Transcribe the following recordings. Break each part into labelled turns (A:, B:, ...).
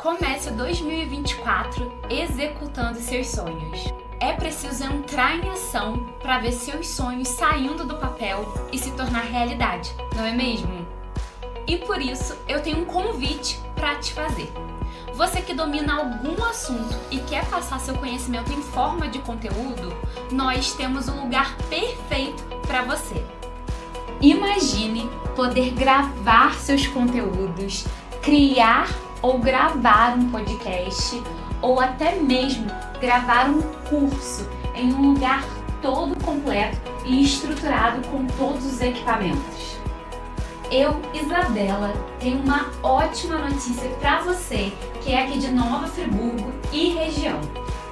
A: Comece 2024 executando seus sonhos. É preciso entrar em ação para ver seus sonhos saindo do papel e se tornar realidade, não é mesmo? E por isso eu tenho um convite para te fazer. Você que domina algum assunto e quer passar seu conhecimento em forma de conteúdo, nós temos o lugar perfeito para você. Imagine poder gravar seus conteúdos, criar ou gravar um podcast, ou até mesmo gravar um curso em um lugar todo completo e estruturado com todos os equipamentos. Eu, Isabela, tenho uma ótima notícia para você que é aqui de Nova Friburgo e região.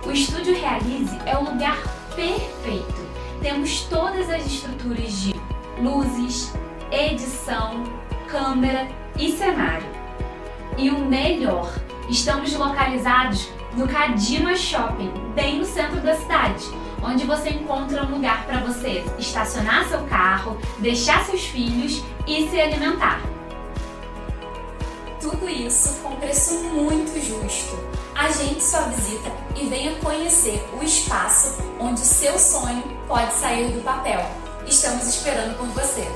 A: O Estúdio Realize é o lugar perfeito. Temos todas as estruturas de luzes, edição, câmera e cenário. E o melhor, estamos localizados no Cadima Shopping, bem no centro da cidade, onde você encontra um lugar para você estacionar seu carro, deixar seus filhos e se alimentar. Tudo isso com preço muito justo. Agende sua visita e venha conhecer o espaço onde o seu sonho pode sair do papel. Estamos esperando por você.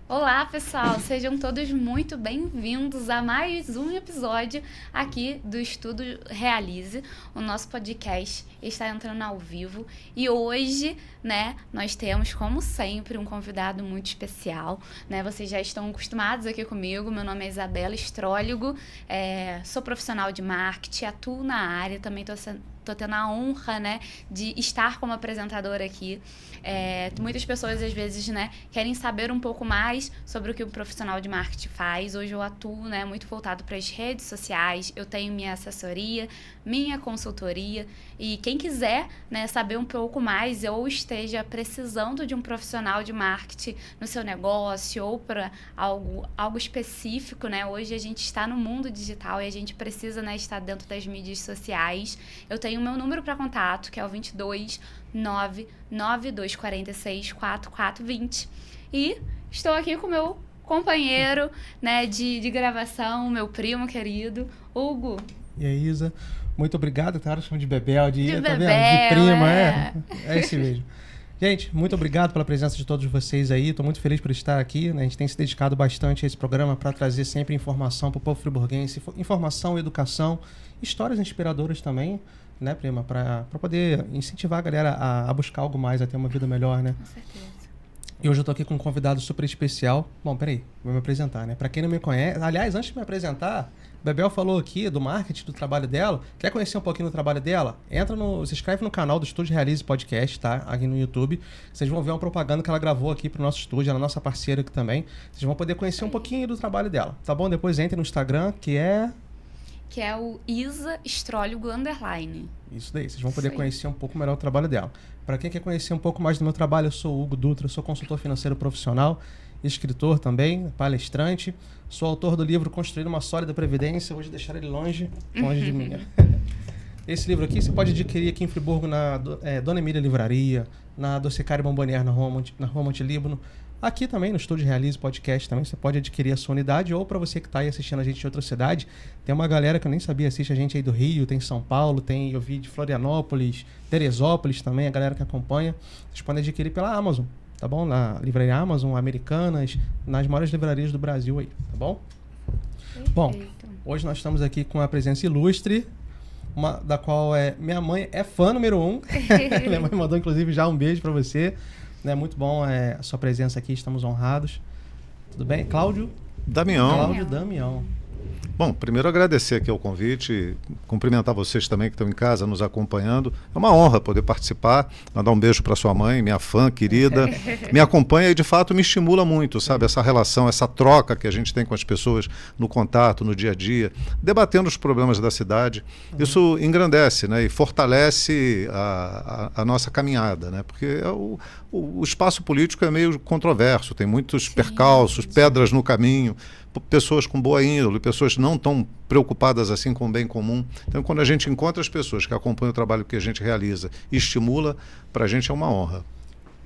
A: Olá pessoal, sejam todos muito bem-vindos a mais um episódio aqui do Estúdio Realize. O nosso podcast está entrando ao vivo e hoje, nós temos, como sempre, um convidado muito especial, Vocês já estão acostumados aqui comigo, meu nome é Isabela Estróligo, sou profissional de marketing, atuo na área, também estou tendo a honra, de estar como apresentadora aqui. Muitas pessoas, às vezes, querem saber um pouco mais sobre o que o profissional de marketing faz. Hoje eu atuo, muito voltado para as redes sociais. Eu tenho minha assessoria, minha consultoria. E quem quiser, saber um pouco mais ou esteja precisando de um profissional de marketing no seu negócio ou para algo específico, Hoje a gente está no mundo digital e a gente precisa, estar dentro das mídias sociais. Eu tenho o meu número para contato, que é o 22 99246 4420. E estou aqui com o meu companheiro, de gravação, meu primo querido, Hugo.
B: E aí, Isa, muito obrigado, cara, chamo de Bebel,
A: de
B: tá
A: Bebel,
B: vendo? De prima, é esse mesmo. Gente, muito obrigado pela presença de todos vocês aí, estou muito feliz por estar aqui, A gente tem se dedicado bastante a esse programa para trazer sempre informação para o povo friburguense, informação, educação, histórias inspiradoras também, prima, para poder incentivar a galera a buscar algo mais, a ter uma vida melhor,
A: Com certeza.
B: E hoje eu tô aqui com um convidado super especial. Bom, peraí, vou me apresentar, Para quem não me conhece, aliás, antes de me apresentar, Bebel falou aqui do marketing, do trabalho dela. Quer conhecer um pouquinho do trabalho dela? Se inscreve no canal do Estúdio Realize Podcast, tá? Aqui no YouTube. Vocês vão ver uma propaganda que ela gravou aqui pro nosso estúdio, ela é nossa parceira aqui também. Vocês vão poder conhecer um pouquinho do trabalho dela, tá bom? Depois entre no Instagram, que é
A: o Isa Estróligo _.
B: Isso daí, vocês vão poder conhecer um pouco melhor o trabalho dela. Para quem quer conhecer um pouco mais do meu trabalho, eu sou o Hugo Dutra, sou consultor financeiro profissional, escritor também, palestrante, sou autor do livro Construir uma Sólida Previdência, hoje deixar ele longe de mim. Esse livro aqui você pode adquirir aqui em Friburgo na Dona Emília Livraria, na Docicário Bombonier na Rua Monte Líbano. Aqui também no Estúdio Realize Podcast também você pode adquirir a sua unidade, ou para você que está aí assistindo a gente de outra cidade, tem uma galera que eu nem sabia assiste a gente aí do Rio, tem São Paulo, eu vi de Florianópolis, Teresópolis também, a galera que acompanha. Vocês podem adquirir pela Amazon, tá bom? Na livraria Amazon, Americanas, nas maiores livrarias do Brasil aí, tá bom? Perfeito. Bom, hoje nós estamos aqui com a presença ilustre, da qual minha mãe é fã número 1. Minha mãe mandou inclusive já um beijo para você. Muito bom a sua presença aqui, estamos honrados. Tudo bem? Cláudio
C: Damião.
B: Cláudio Damião.
C: Bom, primeiro agradecer aqui o convite, cumprimentar vocês também que estão em casa nos acompanhando. É uma honra poder participar, mandar um beijo para sua mãe, minha fã querida. Me acompanha e de fato me estimula muito, sabe? Essa relação, essa troca que a gente tem com as pessoas no contato, no dia a dia, debatendo os problemas da cidade. Isso engrandece, né? E fortalece a nossa caminhada, né? Porque o espaço político é meio controverso, tem muitos percalços, pedras no caminho, pessoas com boa índole, pessoas não tão preocupadas assim com o bem comum. Então, quando a gente encontra as pessoas que acompanham o trabalho que a gente realiza e estimula, para a gente é uma honra.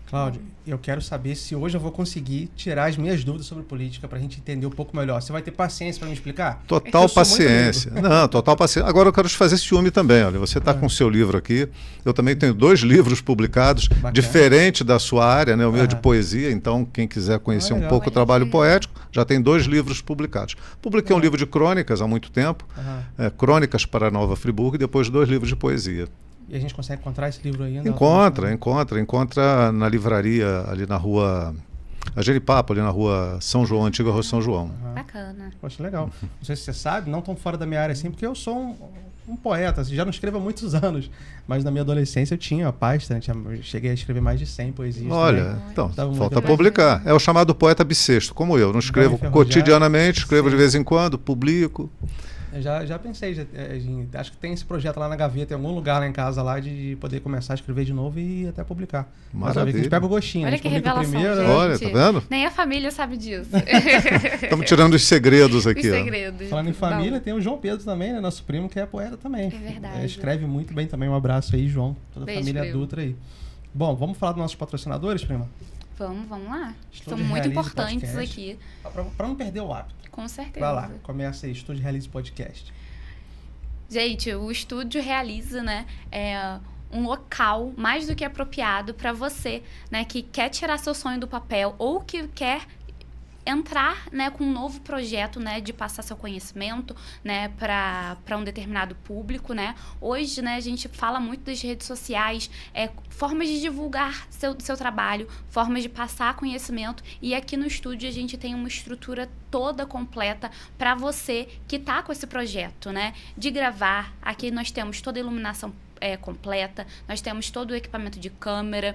B: Cláudio, eu quero saber se hoje eu vou conseguir tirar as minhas dúvidas sobre política para a gente entender um pouco melhor. Você vai ter paciência para me explicar?
C: Total paciência. Não, total paciência. Agora eu quero te fazer ciúme também. Olha, você está com o seu livro aqui. Eu também tenho 2 livros publicados, diferente da sua área, né? O meu é de poesia. Então, quem quiser conhecer um pouco o trabalho poético, já tem 2 livros publicados. Publiquei um livro de crônicas há muito tempo, Crônicas para a Nova Friburgo, e depois 2 livros de poesia.
B: E a gente consegue encontrar esse livro ainda?
C: Encontra na livraria ali na rua Ageripapo, ali na rua São João, antiga rua São João.
A: Bacana.
B: Poxa, legal. Não sei se você sabe, não tão fora da minha área assim, porque eu sou um poeta, assim, já não escrevo há muitos anos, mas na minha adolescência eu tinha bastante, eu cheguei a escrever mais de 100 poesias.
C: Olha, então, falta publicar. É o chamado poeta bissexto, como eu. Não escrevo cotidianamente, escrevo de vez em quando, publico.
B: Eu já pensei, acho que tem esse projeto lá na gaveta, em algum lugar lá em casa, lá de poder começar a escrever de novo e até publicar.
C: Maravilha.
B: Mas a gente pega o gostinho.
A: Olha que revelação,
B: primeiro,
A: gente.
C: Olha, tá vendo?
A: Nem a família sabe disso.
C: Estamos tirando os segredos aqui.
A: Os segredos.
B: Falando em família, tem o João Pedro também, né? Nosso primo, que é poeta também.
A: É verdade.
B: Escreve muito bem também. Um abraço aí, João. Toda a
A: Beijo,
B: família
A: primo.
B: Dutra aí. Bom, vamos falar dos nossos patrocinadores, prima?
A: Vamos lá.
B: Estúdio
A: São muito
B: Realize
A: importantes
B: Podcast.
A: aqui.
B: Para não perder o hábito.
A: Com certeza.
B: Vai lá, começa aí, Estúdio Realize Podcast.
A: Gente, o Estúdio Realize, né, é um local mais do que apropriado para você, né, que quer tirar seu sonho do papel ou que quer entrar, né, com um novo projeto, né, de passar seu conhecimento, né, para um determinado público, né. Hoje, né, a gente fala muito das redes sociais, formas de divulgar seu trabalho, formas de passar conhecimento, e aqui no estúdio a gente tem uma estrutura toda completa para você que está com esse projeto, né, de gravar. Aqui nós temos toda a iluminação completa, nós temos todo o equipamento de câmera,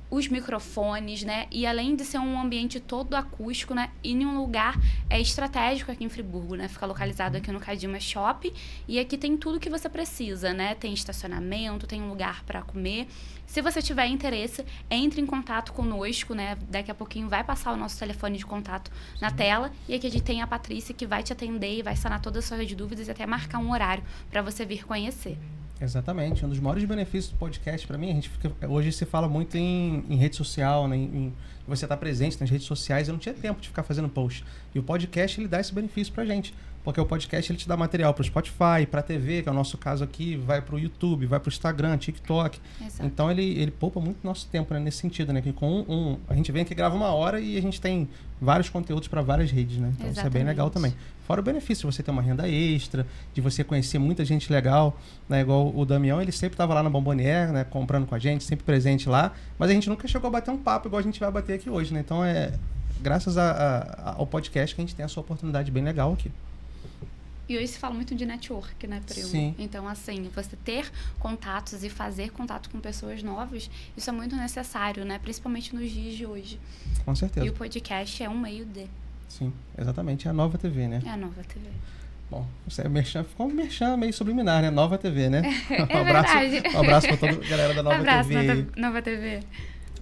A: os microfones, né? E além de ser um ambiente todo acústico, né? E em um lugar estratégico aqui em Friburgo, né? Fica localizado aqui no Cadima Shopping. E aqui tem tudo que você precisa, né? Tem estacionamento, tem um lugar para comer. Se você tiver interesse, entre em contato conosco, né? Daqui a pouquinho vai passar o nosso telefone de contato na tela. E aqui a gente tem a Patrícia que vai te atender e vai sanar todas as suas dúvidas e até marcar um horário para você vir conhecer.
B: Exatamente. Um dos maiores benefícios do podcast, para mim, hoje se fala muito em rede social, né? Você estar presente nas redes sociais. Eu não tinha tempo de ficar fazendo post. E o podcast, ele dá esse benefício pra gente. Porque o podcast, ele te dá material pro Spotify, pra TV, que é o nosso caso aqui, vai pro YouTube, vai pro Instagram, TikTok.
A: Exato.
B: Então, ele poupa muito nosso tempo, né? Nesse sentido, né? Que com a gente vem aqui, grava 1 hora e a gente tem vários conteúdos para várias redes, né? Então, isso é bem legal também. Fora o benefício de você ter uma renda extra, de você conhecer muita gente legal, né? Igual o Damião, ele sempre estava lá na Bomboniere, né? Comprando com a gente, sempre presente lá. Mas a gente nunca chegou a bater um papo igual a gente vai bater aqui hoje, né? Então, graças ao podcast que a gente tem essa oportunidade bem legal aqui.
A: E hoje se fala muito de network, né, Primo?
B: Sim.
A: Então, assim, você ter contatos e fazer contato com pessoas novas, isso é muito necessário, né? Principalmente nos dias de hoje.
B: Com certeza.
A: E o podcast é um meio de...
B: Sim, exatamente. É a Nova TV, né?
A: É a Nova TV.
B: Bom, você ficou um merchan meio subliminar, né? Nova TV, né?
A: É verdade.
B: Um abraço para toda a galera da Nova TV.
A: Abraço, Nova TV.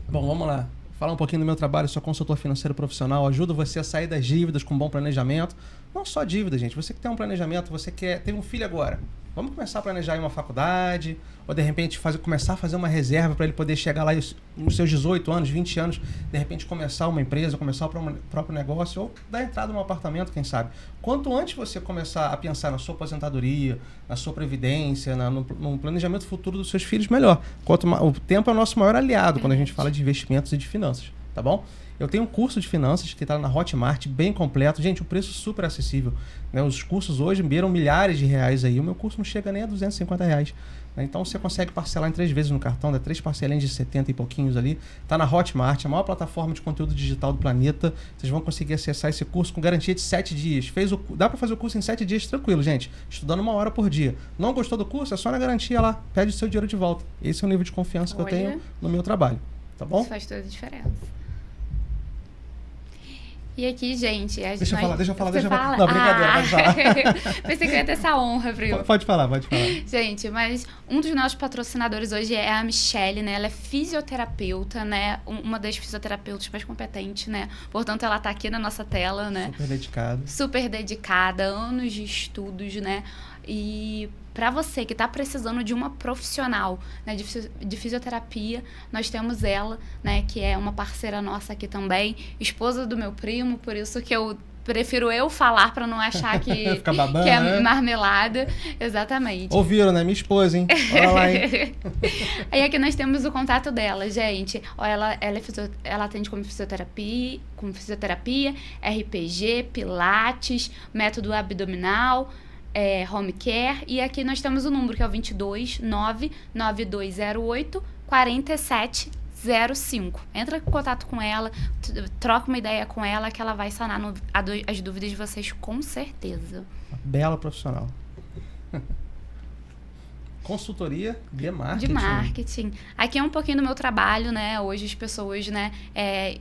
B: Bom, vamos lá. Falar um pouquinho do meu trabalho. Sou consultor financeiro profissional. Ajudo você a sair das dívidas com bom planejamento. Não só dívida, gente. Você que tem um planejamento, você quer ter um filho agora. Vamos começar a planejar em uma faculdade, ou de repente começar a fazer uma reserva para ele poder chegar lá nos seus 18 anos, 20 anos, de repente começar uma empresa, começar o próprio negócio, ou dar entrada num apartamento, quem sabe. Quanto antes você começar a pensar na sua aposentadoria, na sua previdência, no planejamento futuro dos seus filhos, melhor. O tempo é o nosso maior aliado quando a gente fala de investimentos e de finanças. tá bom? Eu tenho um curso de finanças que está na Hotmart, bem completo. Gente, o preço super acessível, né? Os cursos hoje beiram milhares de reais aí. O meu curso não chega nem a R$250. Né? Então, você consegue parcelar em 3 vezes no cartão, dá 3 parcelinhas de 70 e pouquinhos ali. Está na Hotmart, a maior plataforma de conteúdo digital do planeta. Vocês vão conseguir acessar esse curso com garantia de 7 dias. Dá para fazer o curso em 7 dias tranquilo, gente. Estudando 1 hora por dia. Não gostou do curso? É só na garantia lá. Pede o seu dinheiro de volta. Esse é o nível de confiança que eu tenho no meu trabalho. Tá bom?
A: Isso faz toda a diferença. E aqui, gente...
B: Deixa eu falar.
A: Fala?
B: Não, brincadeira, pode falar.
A: Pensei que eu ia ter essa honra, Primo.
B: Pode falar.
A: Gente, mas um dos nossos patrocinadores hoje é a Michelle, né? Ela é fisioterapeuta, né? Uma das fisioterapeutas mais competentes, né? Portanto, ela tá aqui na nossa tela, né? Super dedicada, anos de estudos, né? E para você que está precisando de uma profissional, né, de fisioterapia, nós temos ela, né, que é uma parceira nossa aqui também, esposa do meu primo, por isso que eu prefiro eu falar para não achar que,
B: fica babando,
A: que é
B: né?
A: Marmelada. Exatamente.
B: Ouviram, né? Minha esposa, hein? Olha lá, hein?
A: Aí aqui nós temos o contato dela, gente. Ó, ela atende com fisioterapia, RPG, pilates, método abdominal, home care, e aqui nós temos o número que é o 22 99208 4705. Entra em contato com ela, troca uma ideia com ela que ela vai sanar as dúvidas de vocês com certeza.
B: Bela profissional. Consultoria de marketing.
A: De marketing. Aqui é um pouquinho do meu trabalho, né? Hoje as pessoas, né,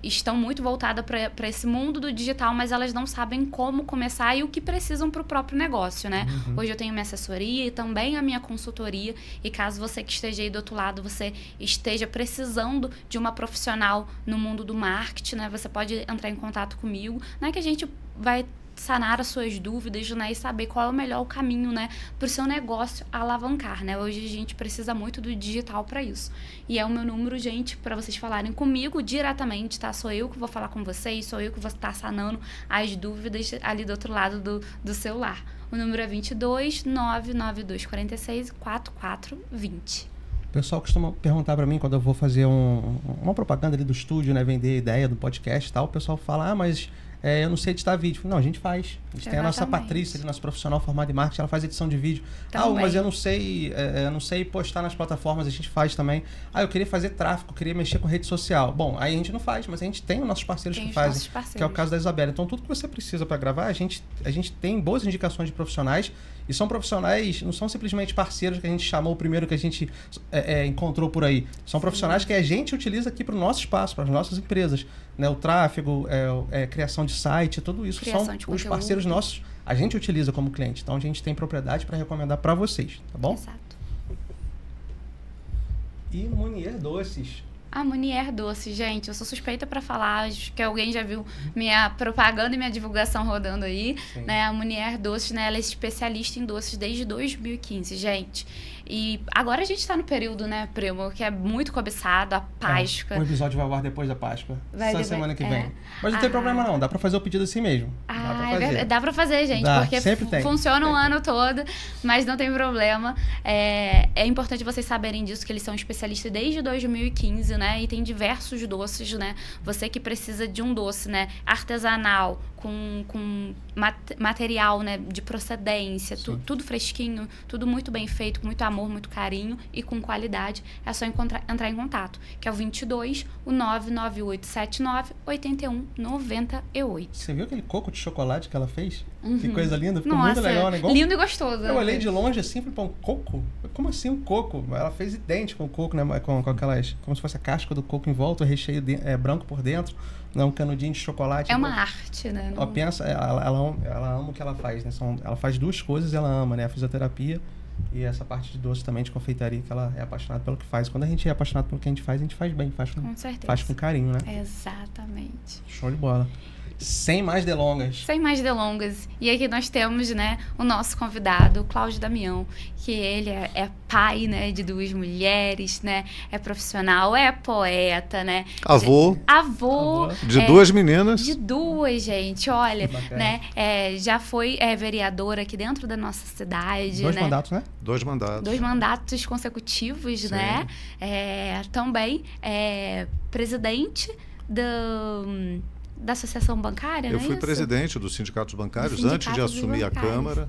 A: estão muito voltadas para esse mundo do digital, mas elas não sabem como começar e o que precisam para o próprio negócio, né? Hoje eu tenho minha assessoria e também a minha consultoria. E caso você que esteja aí do outro lado, você esteja precisando de uma profissional no mundo do marketing, né? Você pode entrar em contato comigo, né? Que a gente vai sanar as suas dúvidas, né, e saber qual é o melhor caminho, né, para o seu negócio alavancar, né? Hoje a gente precisa muito do digital para isso. E é o meu número, gente, para vocês falarem comigo diretamente, tá? Sou eu que vou falar com vocês, sou eu que vou estar sanando as dúvidas ali do outro lado do celular. O número é 22 992 46 4420.
B: O pessoal costuma perguntar para mim quando eu vou fazer uma propaganda ali do estúdio, né, vender ideia do podcast e tal, o pessoal fala, mas eu não sei editar vídeo. Não, a gente faz. A gente tem a nossa Patrícia, ali, nossa profissional formada em marketing, ela faz edição de vídeo. Mas eu não sei postar nas plataformas, a gente faz também. Eu queria fazer tráfego, queria mexer com rede social. Bom, aí a gente não faz, mas a gente tem os nossos parceiros que fazem, que é o caso da Isabela. Então, tudo que você precisa para gravar, a gente tem boas indicações de profissionais, e são profissionais, não são simplesmente parceiros que a gente chamou o primeiro que a gente encontrou por aí. São profissionais que a gente utiliza aqui para o nosso espaço, para as nossas empresas. Né? O tráfego, criação de site, tudo isso são os parceiros nossos. A gente utiliza como cliente. Então, a gente tem propriedade para recomendar para vocês, tá bom?
A: Exato.
B: E Munier Doces.
A: A Munier Doces, gente, eu sou suspeita para falar, acho que alguém já viu minha propaganda e minha divulgação rodando aí, né? A Munier Doces, né, ela é especialista em doces desde 2015, gente. E agora a gente tá no período, né, primo, que é muito cobiçado, a Páscoa.
B: O episódio vai ao ar depois da Páscoa. Só semana que vem. Mas não tem
A: Ah.
B: problema não, dá pra fazer o pedido assim mesmo.
A: Dá pra fazer, gente,
B: Dá,
A: porque
B: sempre tem.
A: funciona o ano todo, mas não tem problema. É importante vocês saberem disso, que eles são especialistas desde 2015, né, e tem diversos doces, né, você que precisa de um doce, né, artesanal, com material, né, de procedência, tudo fresquinho, tudo muito bem feito, com muito amor, muito carinho e com qualidade, é só entrar em contato, que é o 22 99879 8198.
B: Você viu aquele coco de chocolate que ela fez? Que coisa linda, ficou
A: Nossa,
B: muito legal o negócio.
A: Lindo e gostoso.
B: Eu olhei de longe assim e falei, pô, um coco? Como assim um coco? Ela fez idêntico com o coco, né? Com aquelas, como se fosse a casca do coco em volta, o recheio branco por dentro, né? Um canudinho de chocolate.
A: É uma arte, né?
B: Ó, pensa, ela ama o que ela faz, né? Ela faz duas coisas e ela ama, né? A fisioterapia e essa parte de doce também, de confeitaria, que ela é apaixonada pelo que faz. Quando a gente é apaixonado pelo que a gente faz bem,
A: com certeza.
B: Faz com carinho, né?
A: Exatamente.
B: Show de bola. Sem mais delongas.
A: Sem mais delongas. E aqui nós temos, né, o nosso convidado, o Cláudio Damião, que ele é pai, né, de 2 mulheres, né, é profissional, é poeta, né.
C: Avô. De 2 meninas.
A: De 2, gente, olha, né, já foi vereador aqui dentro da nossa cidade,
B: 2
A: né.
B: mandatos, né?
C: 2 mandatos.
A: 2 mandatos consecutivos, né. Também presidente da Associação Bancária,
C: Eu
A: não é
C: fui
A: isso?
C: presidente dos sindicatos bancários
A: Dos
C: antes de
A: sindicatos
C: assumir a
A: bancários.
C: Câmara.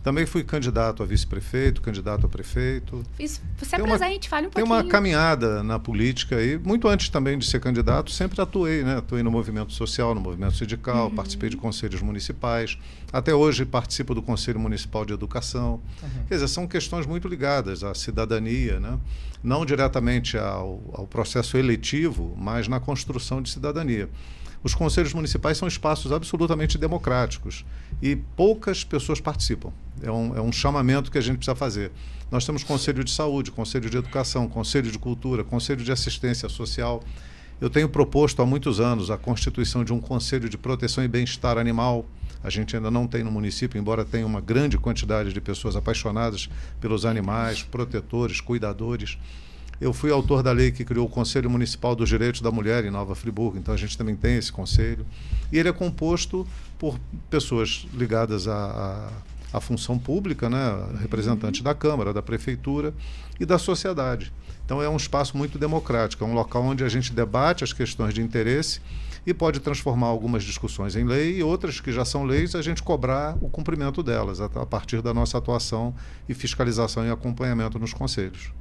C: Também fui candidato a vice-prefeito, candidato a prefeito.
A: Isso, você é
C: Tem uma-
A: presente, fale um
C: Tem
A: pouquinho.
C: uma caminhada na política aí, muito antes também de ser candidato, sempre atuei, né? Atuei no movimento social, no movimento sindical, participei de conselhos municipais. Até hoje participo do Conselho Municipal de Educação. Quer dizer, são questões muito ligadas à cidadania, né? Não diretamente ao processo eletivo, mas na construção de cidadania. Os conselhos municipais são espaços absolutamente democráticos e poucas pessoas participam. É um chamamento que a gente precisa fazer. Nós temos conselho de saúde, conselho de educação, conselho de cultura, conselho de assistência social. Eu tenho proposto há muitos anos a constituição de um conselho de proteção e bem-estar animal. A gente ainda não tem no município, embora tenha uma grande quantidade de pessoas apaixonadas pelos animais, protetores, cuidadores. Eu fui autor da lei que criou o Conselho Municipal dos Direitos da Mulher em Nova Friburgo, então a gente também tem esse conselho. E ele é composto por pessoas ligadas à função pública, né? Representantes da Câmara, da Prefeitura e da sociedade. Então é um espaço muito democrático, é um local onde a gente debate as questões de interesse e pode transformar algumas discussões em lei e outras que já são leis, a gente cobrar o cumprimento delas a partir da nossa atuação e fiscalização e acompanhamento nos conselhos.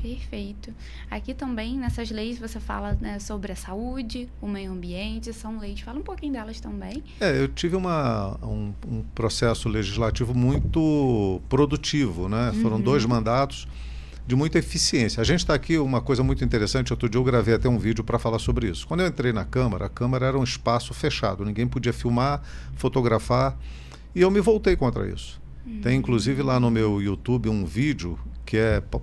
A: Perfeito. Aqui também, nessas leis, você fala, né, sobre a saúde, o meio ambiente, são leis. Fala um pouquinho delas também.
C: Eu tive um processo legislativo muito produtivo, né? Foram 2 mandatos de muita eficiência. A gente está aqui, uma coisa muito interessante, outro dia eu gravei até um vídeo para falar sobre isso. Quando eu entrei na Câmara, a Câmara era um espaço fechado, ninguém podia filmar, fotografar, e eu me voltei contra isso. Tem inclusive lá no meu YouTube um vídeo que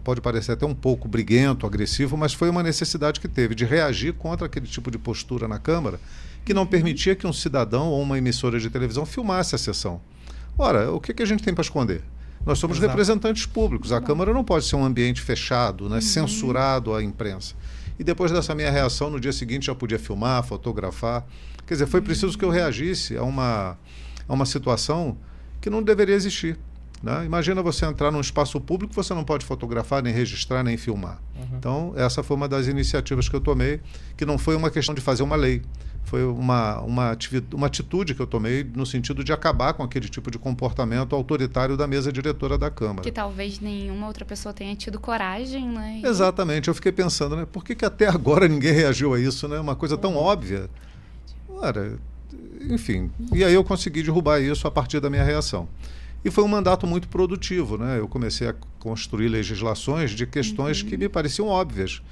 C: pode parecer até um pouco briguento, agressivo, mas foi uma necessidade que teve de reagir contra aquele tipo de postura na Câmara que não permitia que um cidadão ou uma emissora de televisão filmasse a sessão. Ora, o que a gente tem para esconder? Nós somos representantes públicos. A Câmara não pode ser um ambiente fechado, né, censurado à imprensa. E depois dessa minha reação, no dia seguinte já podia filmar, fotografar. Quer dizer, foi preciso que eu reagisse a uma situação que não deveria existir. Né? Imagina você entrar num espaço público, você não pode fotografar, nem registrar, nem filmar. Então, essa foi uma das iniciativas que eu tomei, que não foi uma questão de fazer uma lei. Foi uma atitude que eu tomei no sentido de acabar com aquele tipo de comportamento autoritário da mesa diretora da Câmara.
A: Que talvez nenhuma outra pessoa tenha tido coragem, né?
C: Exatamente. Eu fiquei pensando, né? Por que até agora ninguém reagiu a isso, né? Uma coisa tão óbvia. Ora, enfim. E aí eu consegui derrubar isso a partir da minha reação. E foi um mandato muito produtivo, né? Eu comecei a construir legislações de questões que me pareciam óbvias.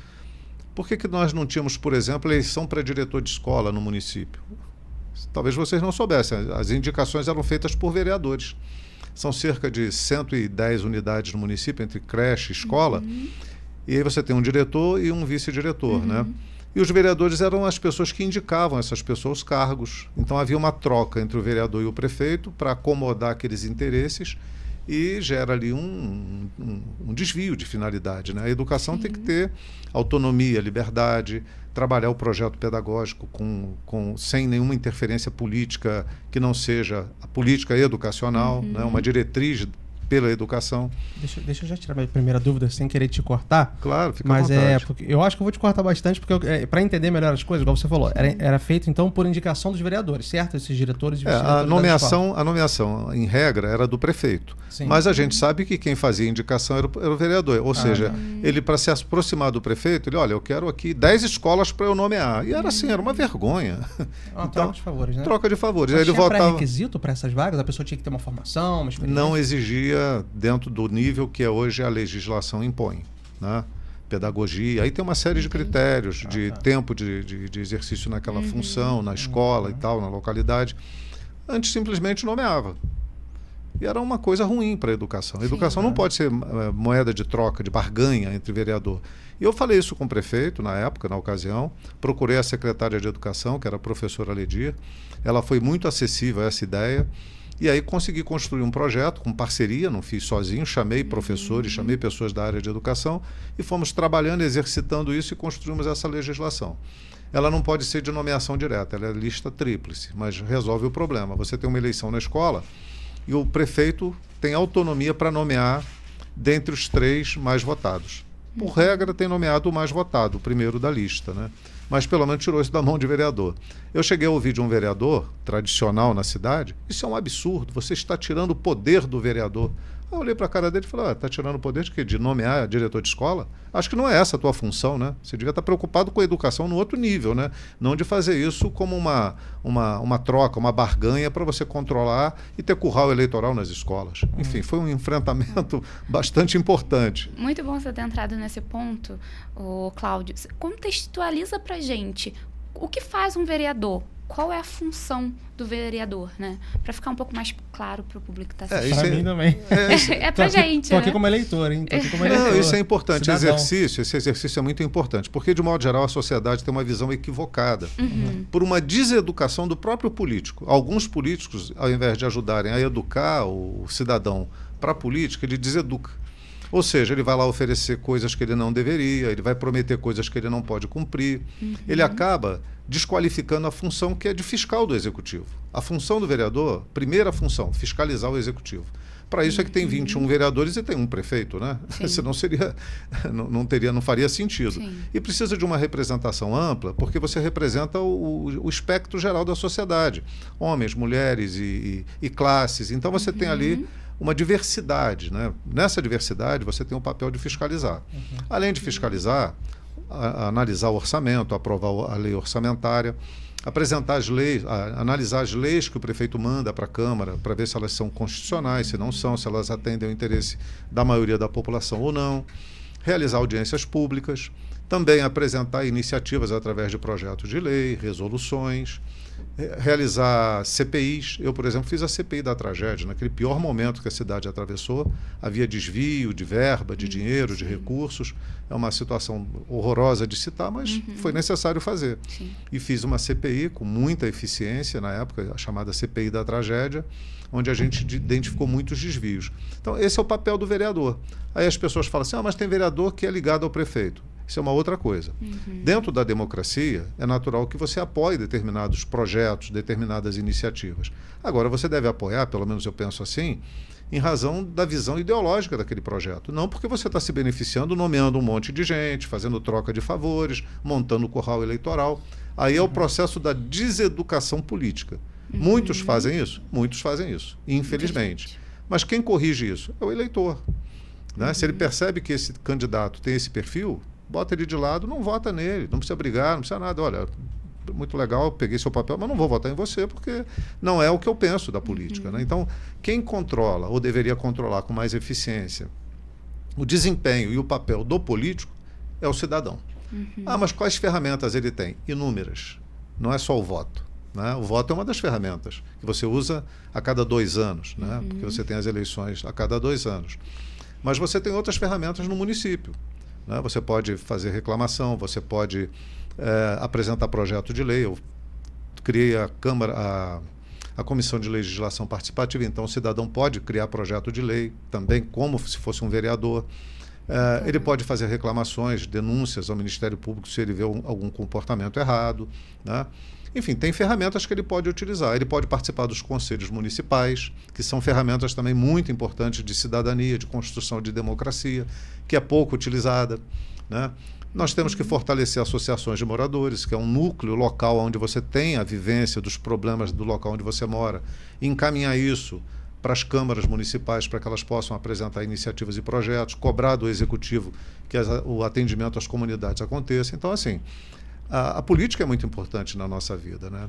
C: Por que nós não tínhamos, por exemplo, eleição para diretor de escola no município? Talvez vocês não soubessem. As indicações eram feitas por vereadores. São cerca de 110 unidades no município, entre creche e escola. E aí você tem um diretor e um vice-diretor, né? E os vereadores eram as pessoas que indicavam essas pessoas os cargos. Então havia uma troca entre o vereador e o prefeito para acomodar aqueles interesses e gera ali um desvio de finalidade. Né? A educação tem que ter autonomia, liberdade, trabalhar o projeto pedagógico sem nenhuma interferência política que não seja a política educacional, né? Uma diretriz pela educação.
B: Deixa eu já tirar minha primeira dúvida sem querer te cortar.
C: Claro, fica
B: mas
C: à vontade.
B: porque eu acho que eu vou te cortar bastante, porque para entender melhor as coisas, igual você falou, era feito então por indicação dos vereadores, certo? Esses diretores e vice-diretores.
C: A nomeação, em regra, era do prefeito.
B: Sim.
C: Mas a gente sabe que quem fazia indicação era o vereador. Ou seja, ele, para se aproximar do prefeito, ele, olha, eu quero aqui 10 escolas para eu nomear. E era assim, era uma vergonha.
B: Uma troca de favores, né?
C: Troca de favores.
B: Mas
C: Aí ele
B: tinha
C: votava.
B: pré-requisito para essas vagas? A pessoa tinha que ter uma formação, uma experiência?
C: Não exigia dentro do nível que hoje a legislação impõe, né? Pedagogia, aí tem uma série de critérios de tempo de exercício naquela função, na escola e tal, na localidade. Antes simplesmente nomeava. E era uma coisa ruim para a educação. A educação não pode ser moeda de troca, de barganha entre vereador. E eu falei isso com o prefeito na época, na ocasião, procurei a secretária de educação, que era a professora Ledir, ela foi muito acessível a essa ideia. E aí consegui construir um projeto com parceria, não fiz sozinho, chamei professores, chamei pessoas da área de educação e fomos trabalhando, exercitando isso e construímos essa legislação. Ela não pode ser de nomeação direta, ela é lista tríplice, mas resolve o problema. Você tem uma eleição na escola e o prefeito tem autonomia para nomear dentre os 3 mais votados. por regra, tem nomeado o mais votado, o primeiro da lista, né? Mas pelo menos tirou isso da mão de vereador. Eu cheguei a ouvir de um vereador tradicional na cidade, isso é um absurdo, você está tirando o poder do vereador. Eu olhei para a cara dele e falei, está tirando o poder de quê? De nomear diretor de escola? Acho que não é essa a tua função, né? Você devia estar preocupado com a educação no outro nível, né? Não de fazer isso como uma troca, uma barganha para você controlar e ter curral eleitoral nas escolas. Enfim, foi um enfrentamento bastante importante.
A: Muito bom você ter entrado nesse ponto, Cláudio. Contextualiza para gente o que faz um vereador. Qual é a função do vereador, né? Para ficar um pouco mais claro para o público que está assistindo.
B: Para mim também.
A: É pra gente,
B: Tô aqui
A: né?
B: como eleitor, hein? Tô aqui como eleitor.
C: Não, isso é importante.
B: Cidadão.
C: Esse exercício é muito importante, porque, de modo geral, a sociedade tem uma visão equivocada por uma deseducação do próprio político. Alguns políticos, ao invés de ajudarem a educar o cidadão para a política, ele deseduca. Ou seja, ele vai lá oferecer coisas que ele não deveria, ele vai prometer coisas que ele não pode cumprir. Ele acaba desqualificando a função que é de fiscal do executivo. A função do vereador, primeira função, fiscalizar o executivo. Para isso é que tem 21 vereadores e tem um prefeito, né? Senão não faria sentido.
A: Sim.
C: E precisa de uma representação ampla, porque você representa o espectro geral da sociedade. Homens, mulheres e classes. Então você tem ali uma diversidade, né? Nessa diversidade você tem o papel de fiscalizar. Além de fiscalizar, analisar o orçamento, aprovar a lei orçamentária, apresentar as leis, analisar as leis que o prefeito manda para a Câmara para ver se elas são constitucionais, se não são, se elas atendem ao interesse da maioria da população ou não, realizar audiências públicas, também apresentar iniciativas através de projetos de lei, resoluções, realizar CPIs. Eu, por exemplo, fiz a CPI da tragédia. Naquele pior momento que a cidade atravessou, havia desvio de verba, de dinheiro, de recursos. É uma situação horrorosa de citar, mas foi necessário fazer.
A: Sim.
C: E fiz uma CPI com muita eficiência, na época, a chamada CPI da tragédia, onde a gente identificou muitos desvios. Então, esse é o papel do vereador. Aí as pessoas falam assim, mas tem vereador que é ligado ao prefeito. Isso é uma outra coisa. Dentro da democracia, é natural que você apoie determinados projetos, determinadas iniciativas. Agora, você deve apoiar, pelo menos eu penso assim, em razão da visão ideológica daquele projeto. Não porque você está se beneficiando, nomeando um monte de gente, fazendo troca de favores, montando curral eleitoral. Aí é o processo da deseducação política. Muitos fazem isso? Muitos fazem isso, infelizmente. Mas quem corrige isso? É o eleitor. Né? Se ele percebe que esse candidato tem esse perfil, bota ele de lado, não vota nele, não precisa brigar, não precisa nada. Olha, muito legal, peguei seu papel, mas não vou votar em você porque não é o que eu penso da política. Né? Então, quem controla, ou deveria controlar com mais eficiência, o desempenho e o papel do político é o cidadão. Mas quais ferramentas ele tem? Inúmeras. Não é só o voto. Né? O voto é uma das ferramentas que você usa a cada 2 anos, né? Porque você tem as eleições a cada 2 anos. Mas você tem outras ferramentas no município. Né? Você pode fazer reclamação, você pode apresentar projeto de lei. Eu criei a Câmara, a Comissão de Legislação Participativa, então o cidadão pode criar projeto de lei também, como se fosse um vereador. Ele pode fazer reclamações, denúncias ao Ministério Público se ele vê algum comportamento errado. Né? Enfim, tem ferramentas que ele pode utilizar. Ele pode participar dos conselhos municipais, que são ferramentas também muito importantes de cidadania, de construção de democracia, que é pouco utilizada. Né? Nós temos que fortalecer associações de moradores, que é um núcleo local onde você tem a vivência dos problemas do local onde você mora, e encaminhar isso para as câmaras municipais, para que elas possam apresentar iniciativas e projetos, cobrar do executivo que o atendimento às comunidades aconteça. Então, assim, a política é muito importante na nossa vida. Né?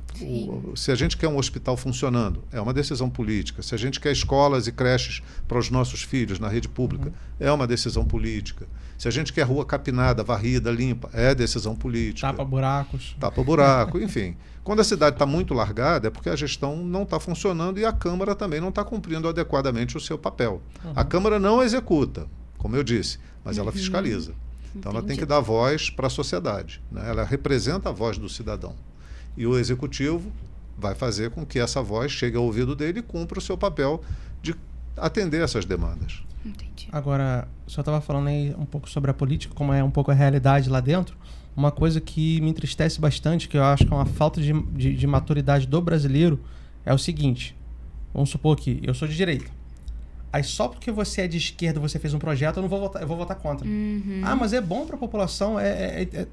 C: Se a gente quer um hospital funcionando, é uma decisão política. Se a gente quer escolas e creches para os nossos filhos na rede pública, é uma decisão política. Se a gente quer rua capinada, varrida, limpa, é decisão política.
B: Tapa buracos.
C: Tapa buraco, enfim. Quando a cidade está muito largada, é porque a gestão não está funcionando e a Câmara também não está cumprindo adequadamente o seu papel. A Câmara não executa, como eu disse, mas ela fiscaliza. Então, ela tem que dar voz para a sociedade. Né? Ela representa a voz do cidadão. E o executivo vai fazer com que essa voz chegue ao ouvido dele e cumpra o seu papel de atender essas demandas.
A: Entendi.
B: Agora, o senhor estava falando aí um pouco sobre a política, como é um pouco a realidade lá dentro. Uma coisa que me entristece bastante, que eu acho que é uma falta de maturidade do brasileiro, é o seguinte. Vamos supor que eu sou de direita. Aí só porque você é de esquerda, você fez um projeto, eu vou votar contra. Ah, mas é bom para a população.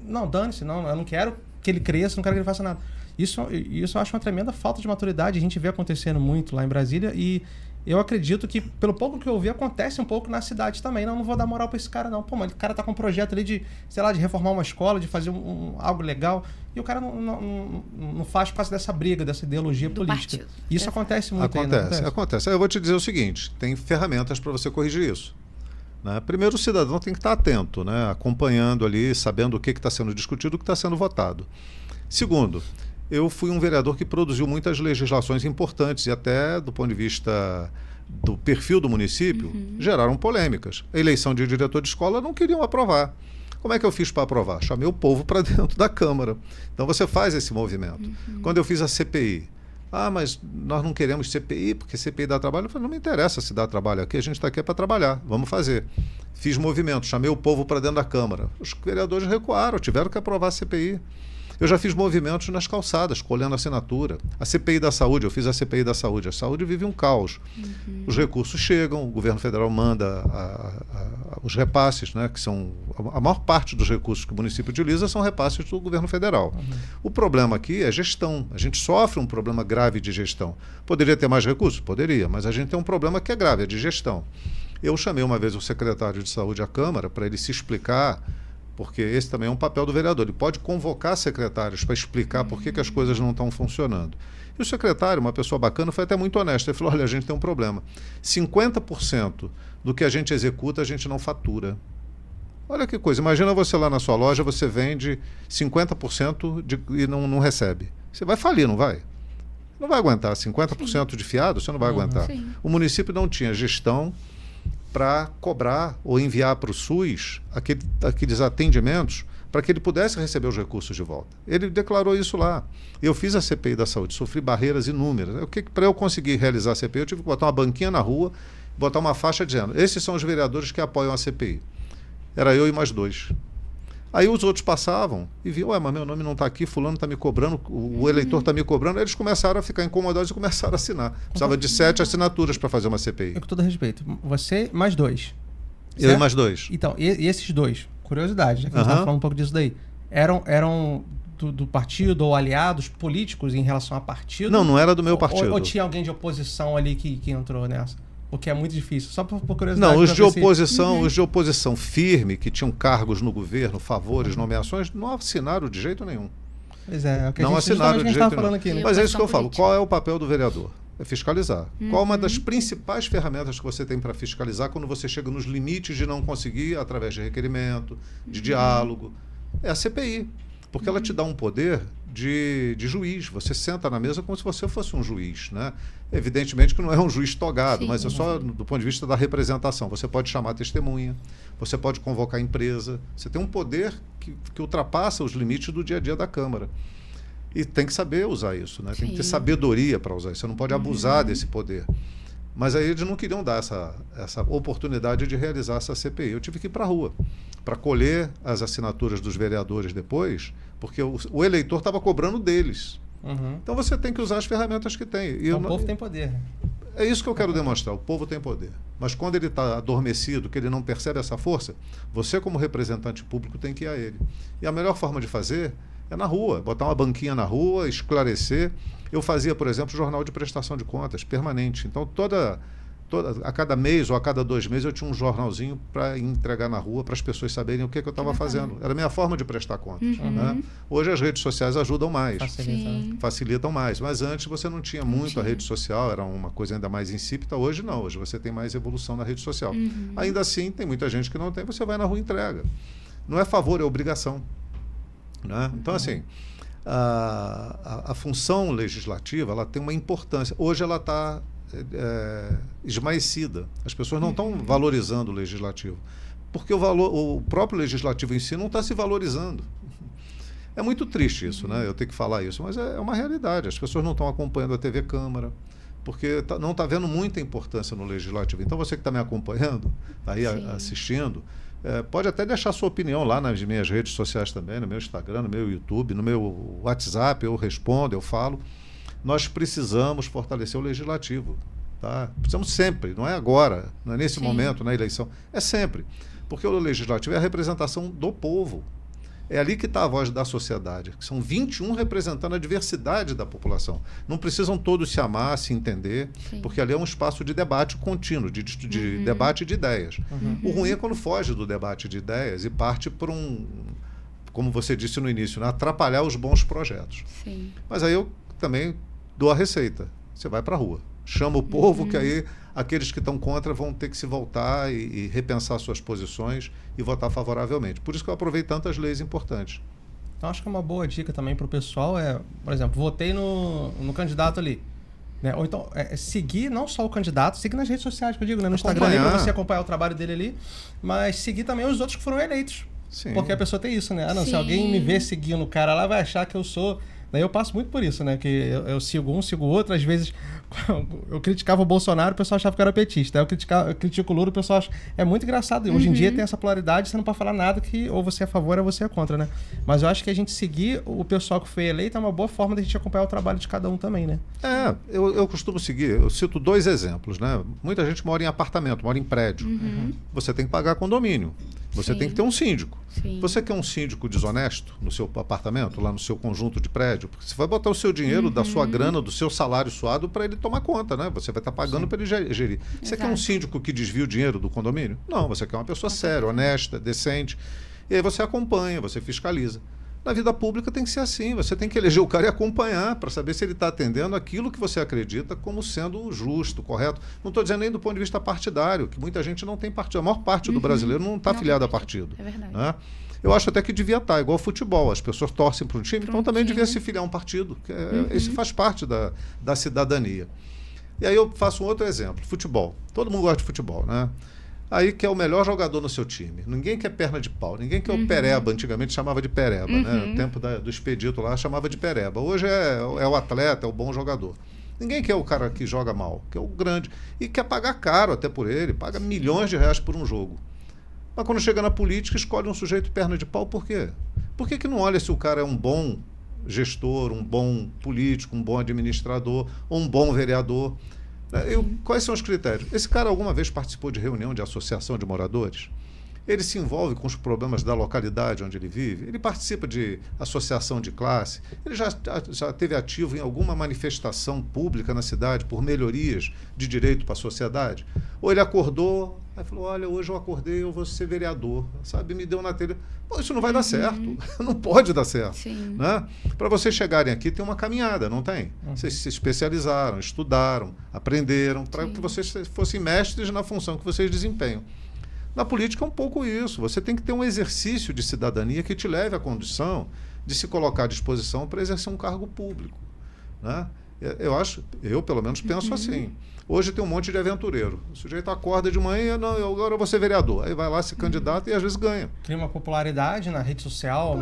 B: Não, dane-se, não, eu não quero que ele cresça, não quero que ele faça nada. Isso eu acho uma tremenda falta de maturidade. A gente vê acontecendo muito lá em Brasília e eu acredito que, pelo pouco que eu vi, acontece um pouco na cidade também. Não vou dar moral pra esse cara, não. Pô, mas o cara tá com um projeto ali de, sei lá, de reformar uma escola, de fazer algo legal. E o cara não faz por causa dessa briga, dessa ideologia política.
A: Partido.
B: Isso acontece muito aí, não
C: acontece. Eu vou te dizer o seguinte, tem ferramentas para você corrigir isso. Né? Primeiro, o cidadão tem que estar atento, né? Acompanhando ali, sabendo o que está sendo discutido, o que está sendo votado. Segundo, eu fui um vereador que produziu muitas legislações importantes e até do ponto de vista do perfil do município, geraram polêmicas. A eleição de diretor de escola não queriam aprovar. Como é que eu fiz para aprovar? Chamei o povo para dentro da Câmara. Então você faz esse movimento. Quando eu fiz a CPI, mas nós não queremos CPI, porque CPI dá trabalho. Eu falei, não me interessa se dá trabalho aqui, a gente está aqui para trabalhar, vamos fazer. Fiz movimento, chamei o povo para dentro da Câmara. Os vereadores recuaram, tiveram que aprovar a CPI. Eu já fiz movimentos nas calçadas, colhendo assinatura. A CPI da saúde, eu fiz a CPI da saúde. A saúde vive um caos. Os recursos chegam, o governo federal manda os repasses, né, que são a maior parte dos recursos que o município utiliza são repasses do governo federal. O problema aqui é gestão. A gente sofre um problema grave de gestão. Poderia ter mais recursos? Poderia, mas a gente tem um problema que é grave, é de gestão. Eu chamei uma vez o secretário de saúde à Câmara para ele se explicar, porque esse também é um papel do vereador. Ele pode convocar secretários para explicar por que as coisas não estão funcionando. E o secretário, uma pessoa bacana, foi até muito honesto. Ele falou, olha, a gente tem um problema. 50% do que a gente executa, a gente não fatura. Olha que coisa. Imagina você lá na sua loja, você vende 50% e não recebe. Você vai falir, não vai? Não vai aguentar. 50% de fiado, você não vai aguentar.
A: Sim.
C: O município não tinha gestão para cobrar ou enviar para o SUS aqueles atendimentos para que ele pudesse receber os recursos de volta. Ele declarou isso lá. Eu fiz a CPI da saúde, sofri barreiras inúmeras. Para eu conseguir realizar a CPI, eu tive que botar uma banquinha na rua, botar uma faixa dizendo, esses são os vereadores que apoiam a CPI. Era eu e mais 2. Aí os outros passavam e viam, mas meu nome não está aqui, fulano está me cobrando, o eleitor está me cobrando. Aí eles começaram a ficar incomodados e começaram a assinar. Precisava de 7 assinaturas para fazer uma CPI.
B: Com todo respeito, você mais 2.
C: Eu e mais 2.
B: Então, e esses 2, curiosidade, já que a gente estava falando um pouco disso daí, eram do partido ou aliados políticos em relação a partido?
C: Não era do meu partido.
B: Ou tinha alguém de oposição ali que entrou nessa? O que é muito difícil, só por curiosidade.
C: Não, os de oposição firme, que tinham cargos no governo, favores, nomeações, não assinaram de jeito nenhum.
B: Pois é, o que
C: não assinaram de jeito nenhum.
B: Aqui, né?
C: Mas é isso que eu falo, qual é o papel do vereador? É fiscalizar. Qual uma das principais ferramentas que você tem para fiscalizar quando você chega nos limites de não conseguir, através de requerimento, de diálogo? É a CPI, porque ela te dá um poder de juiz. Você senta na mesa como se você fosse um juiz, né? Evidentemente que não é um juiz togado,
A: Sim,
C: mas é só do ponto de vista da representação. Você pode chamar testemunha, você pode convocar a empresa, você tem um poder que ultrapassa os limites do dia a dia da Câmara. E tem que saber usar isso, né? Tem que ter sabedoria para usar isso. Você não pode abusar desse poder. Mas aí eles não queriam dar essa oportunidade de realizar essa CPI. Eu tive que ir para a rua para colher as assinaturas dos vereadores depois, porque o eleitor estava cobrando deles. Então você tem que usar as ferramentas que tem.
B: Então, o povo tem poder.
C: É isso que eu quero demonstrar. O povo tem poder. Mas quando ele está adormecido, que ele não percebe essa força, você como representante público tem que ir a ele. E a melhor forma de fazer é na rua, botar uma banquinha na rua, esclarecer. Eu fazia, por exemplo, jornal de prestação de contas permanente. Então, a cada mês ou a cada 2 meses eu tinha um jornalzinho para entregar na rua para as pessoas saberem o que eu estava fazendo. Era a minha forma de prestar contas. Né? Hoje as redes sociais ajudam mais, facilitam mais. Mas antes você não tinha muito a rede social, era uma coisa ainda mais insípida. Hoje não, hoje você tem mais evolução na rede social. Ainda assim, tem muita gente que não tem, você vai na rua e entrega. Não é favor, é obrigação. Né? Então, assim, a função legislativa ela tem uma importância. Hoje ela está esmaecida. As pessoas não estão valorizando o legislativo, porque o próprio legislativo em si não está se valorizando. É muito triste isso, né? Eu tenho que falar isso, mas é uma realidade. As pessoas não estão acompanhando a TV Câmara, porque não está vendo muita importância no legislativo. Então, você que está me acompanhando, está aí assistindo, pode até deixar sua opinião lá nas minhas redes sociais também, no meu Instagram, no meu YouTube, no meu WhatsApp, eu respondo, eu falo. Nós precisamos fortalecer o legislativo. Tá? Precisamos sempre, não é agora, não é nesse
A: Sim.
C: momento, na eleição, é sempre. Porque o legislativo é a representação do povo. É ali que está a voz da sociedade. São 21 representando a diversidade da população. Não precisam todos se amar, se entender,
A: Sim.
C: porque ali é um espaço de debate contínuo, de debate de ideias. O ruim é quando foge do debate de ideias e parte por como você disse no início, né, atrapalhar os bons projetos.
A: Sim.
C: Mas aí eu também dou a receita. Você vai para a rua. Chama o povo, que aí aqueles que estão contra vão ter que se voltar e repensar suas posições e votar favoravelmente. Por isso que eu aproveito tantas leis importantes.
B: Então, acho que uma boa dica também para o pessoal por exemplo, votei no candidato ali. Né? Ou então, seguir não só o candidato, seguir nas redes sociais, que eu digo, né? No Instagram, para você acompanhar o trabalho dele ali, mas seguir também os outros que foram eleitos.
C: Sim.
B: Porque a pessoa tem isso, né? Se
A: Sim.
B: alguém me vê seguindo o cara lá, vai achar que eu sou... Daí eu passo muito por isso, né? Que eu sigo um, sigo o outro. Às vezes eu criticava o Bolsonaro, o pessoal achava que eu era petista. Aí eu critico o Lula, o pessoal acha... É muito engraçado. Hoje em dia tem essa polaridade, você não pode falar nada que ou você é a favor ou você é contra, né? Mas eu acho que a gente seguir o pessoal que foi eleito é uma boa forma da gente acompanhar o trabalho de cada um também, né?
C: Eu costumo seguir. Eu cito 2 exemplos, né? Muita gente mora em apartamento, mora em prédio. Você tem que pagar condomínio. Você
A: Sim.
C: tem que ter um síndico.
A: Sim.
C: Você quer um síndico desonesto no seu apartamento, lá no seu conjunto de prédio? Porque você vai botar o seu dinheiro, da sua grana, do seu salário suado para ele tomar conta, né? Você vai estar pagando para ele gerir. Você quer um
A: Exato.
C: síndico que desvia o dinheiro do condomínio? Não, você quer uma pessoa séria, honesta, decente. E aí você acompanha, você fiscaliza. Na vida pública tem que ser assim, você tem que eleger o cara e acompanhar para saber se ele está atendendo aquilo que você acredita como sendo justo, correto. Não estou dizendo nem do ponto de vista partidário, que muita gente não tem partido. A maior parte do brasileiro não está
A: Não
C: afiliado a
A: tem
C: partido.
A: É verdade.
C: Né? Eu acho até que devia estar, igual ao futebol. As pessoas torcem para um time, então também devia se filiar a um partido. Isso faz parte da cidadania. E aí eu faço um outro exemplo, futebol. Todo mundo gosta de futebol, né? Aí que é o melhor jogador no seu time. Ninguém quer perna de pau, ninguém quer o pereba, antigamente chamava de pereba, né? No tempo do Expedito lá chamava de pereba. Hoje é o atleta, é o bom jogador. Ninguém quer o cara que joga mal, que é o grande. E quer pagar caro até por ele, paga milhões de reais por um jogo. Mas quando chega na política, escolhe um sujeito perna de pau, por quê? Por que não olha se o cara é um bom gestor, um bom político, um bom administrador, ou um bom vereador? Quais são os critérios? Esse cara alguma vez participou de reunião de associação de moradores? Ele se envolve com os problemas da localidade onde ele vive? Ele participa de associação de classe? Ele já esteve ativo em alguma manifestação pública na cidade por melhorias de direito para a sociedade? Ou ele acordou, aí falou, olha, hoje eu acordei, eu vou ser vereador, sabe? Me deu na telha. Pô, isso não vai dar certo. Não pode dar certo.
A: Sim.
C: Né? Para vocês chegarem aqui, tem uma caminhada, não tem? Vocês se especializaram, estudaram, aprenderam, para que vocês fossem mestres na função que vocês desempenham. Na política é um pouco isso. Você tem que ter um exercício de cidadania que te leve à condição de se colocar à disposição para exercer um cargo público. Né? Eu pelo menos penso assim. Hoje tem um monte de aventureiro. O sujeito acorda de manhã, não, agora eu vou ser vereador. Aí vai lá, se candidata e às vezes ganha.
B: Cria uma popularidade na rede social,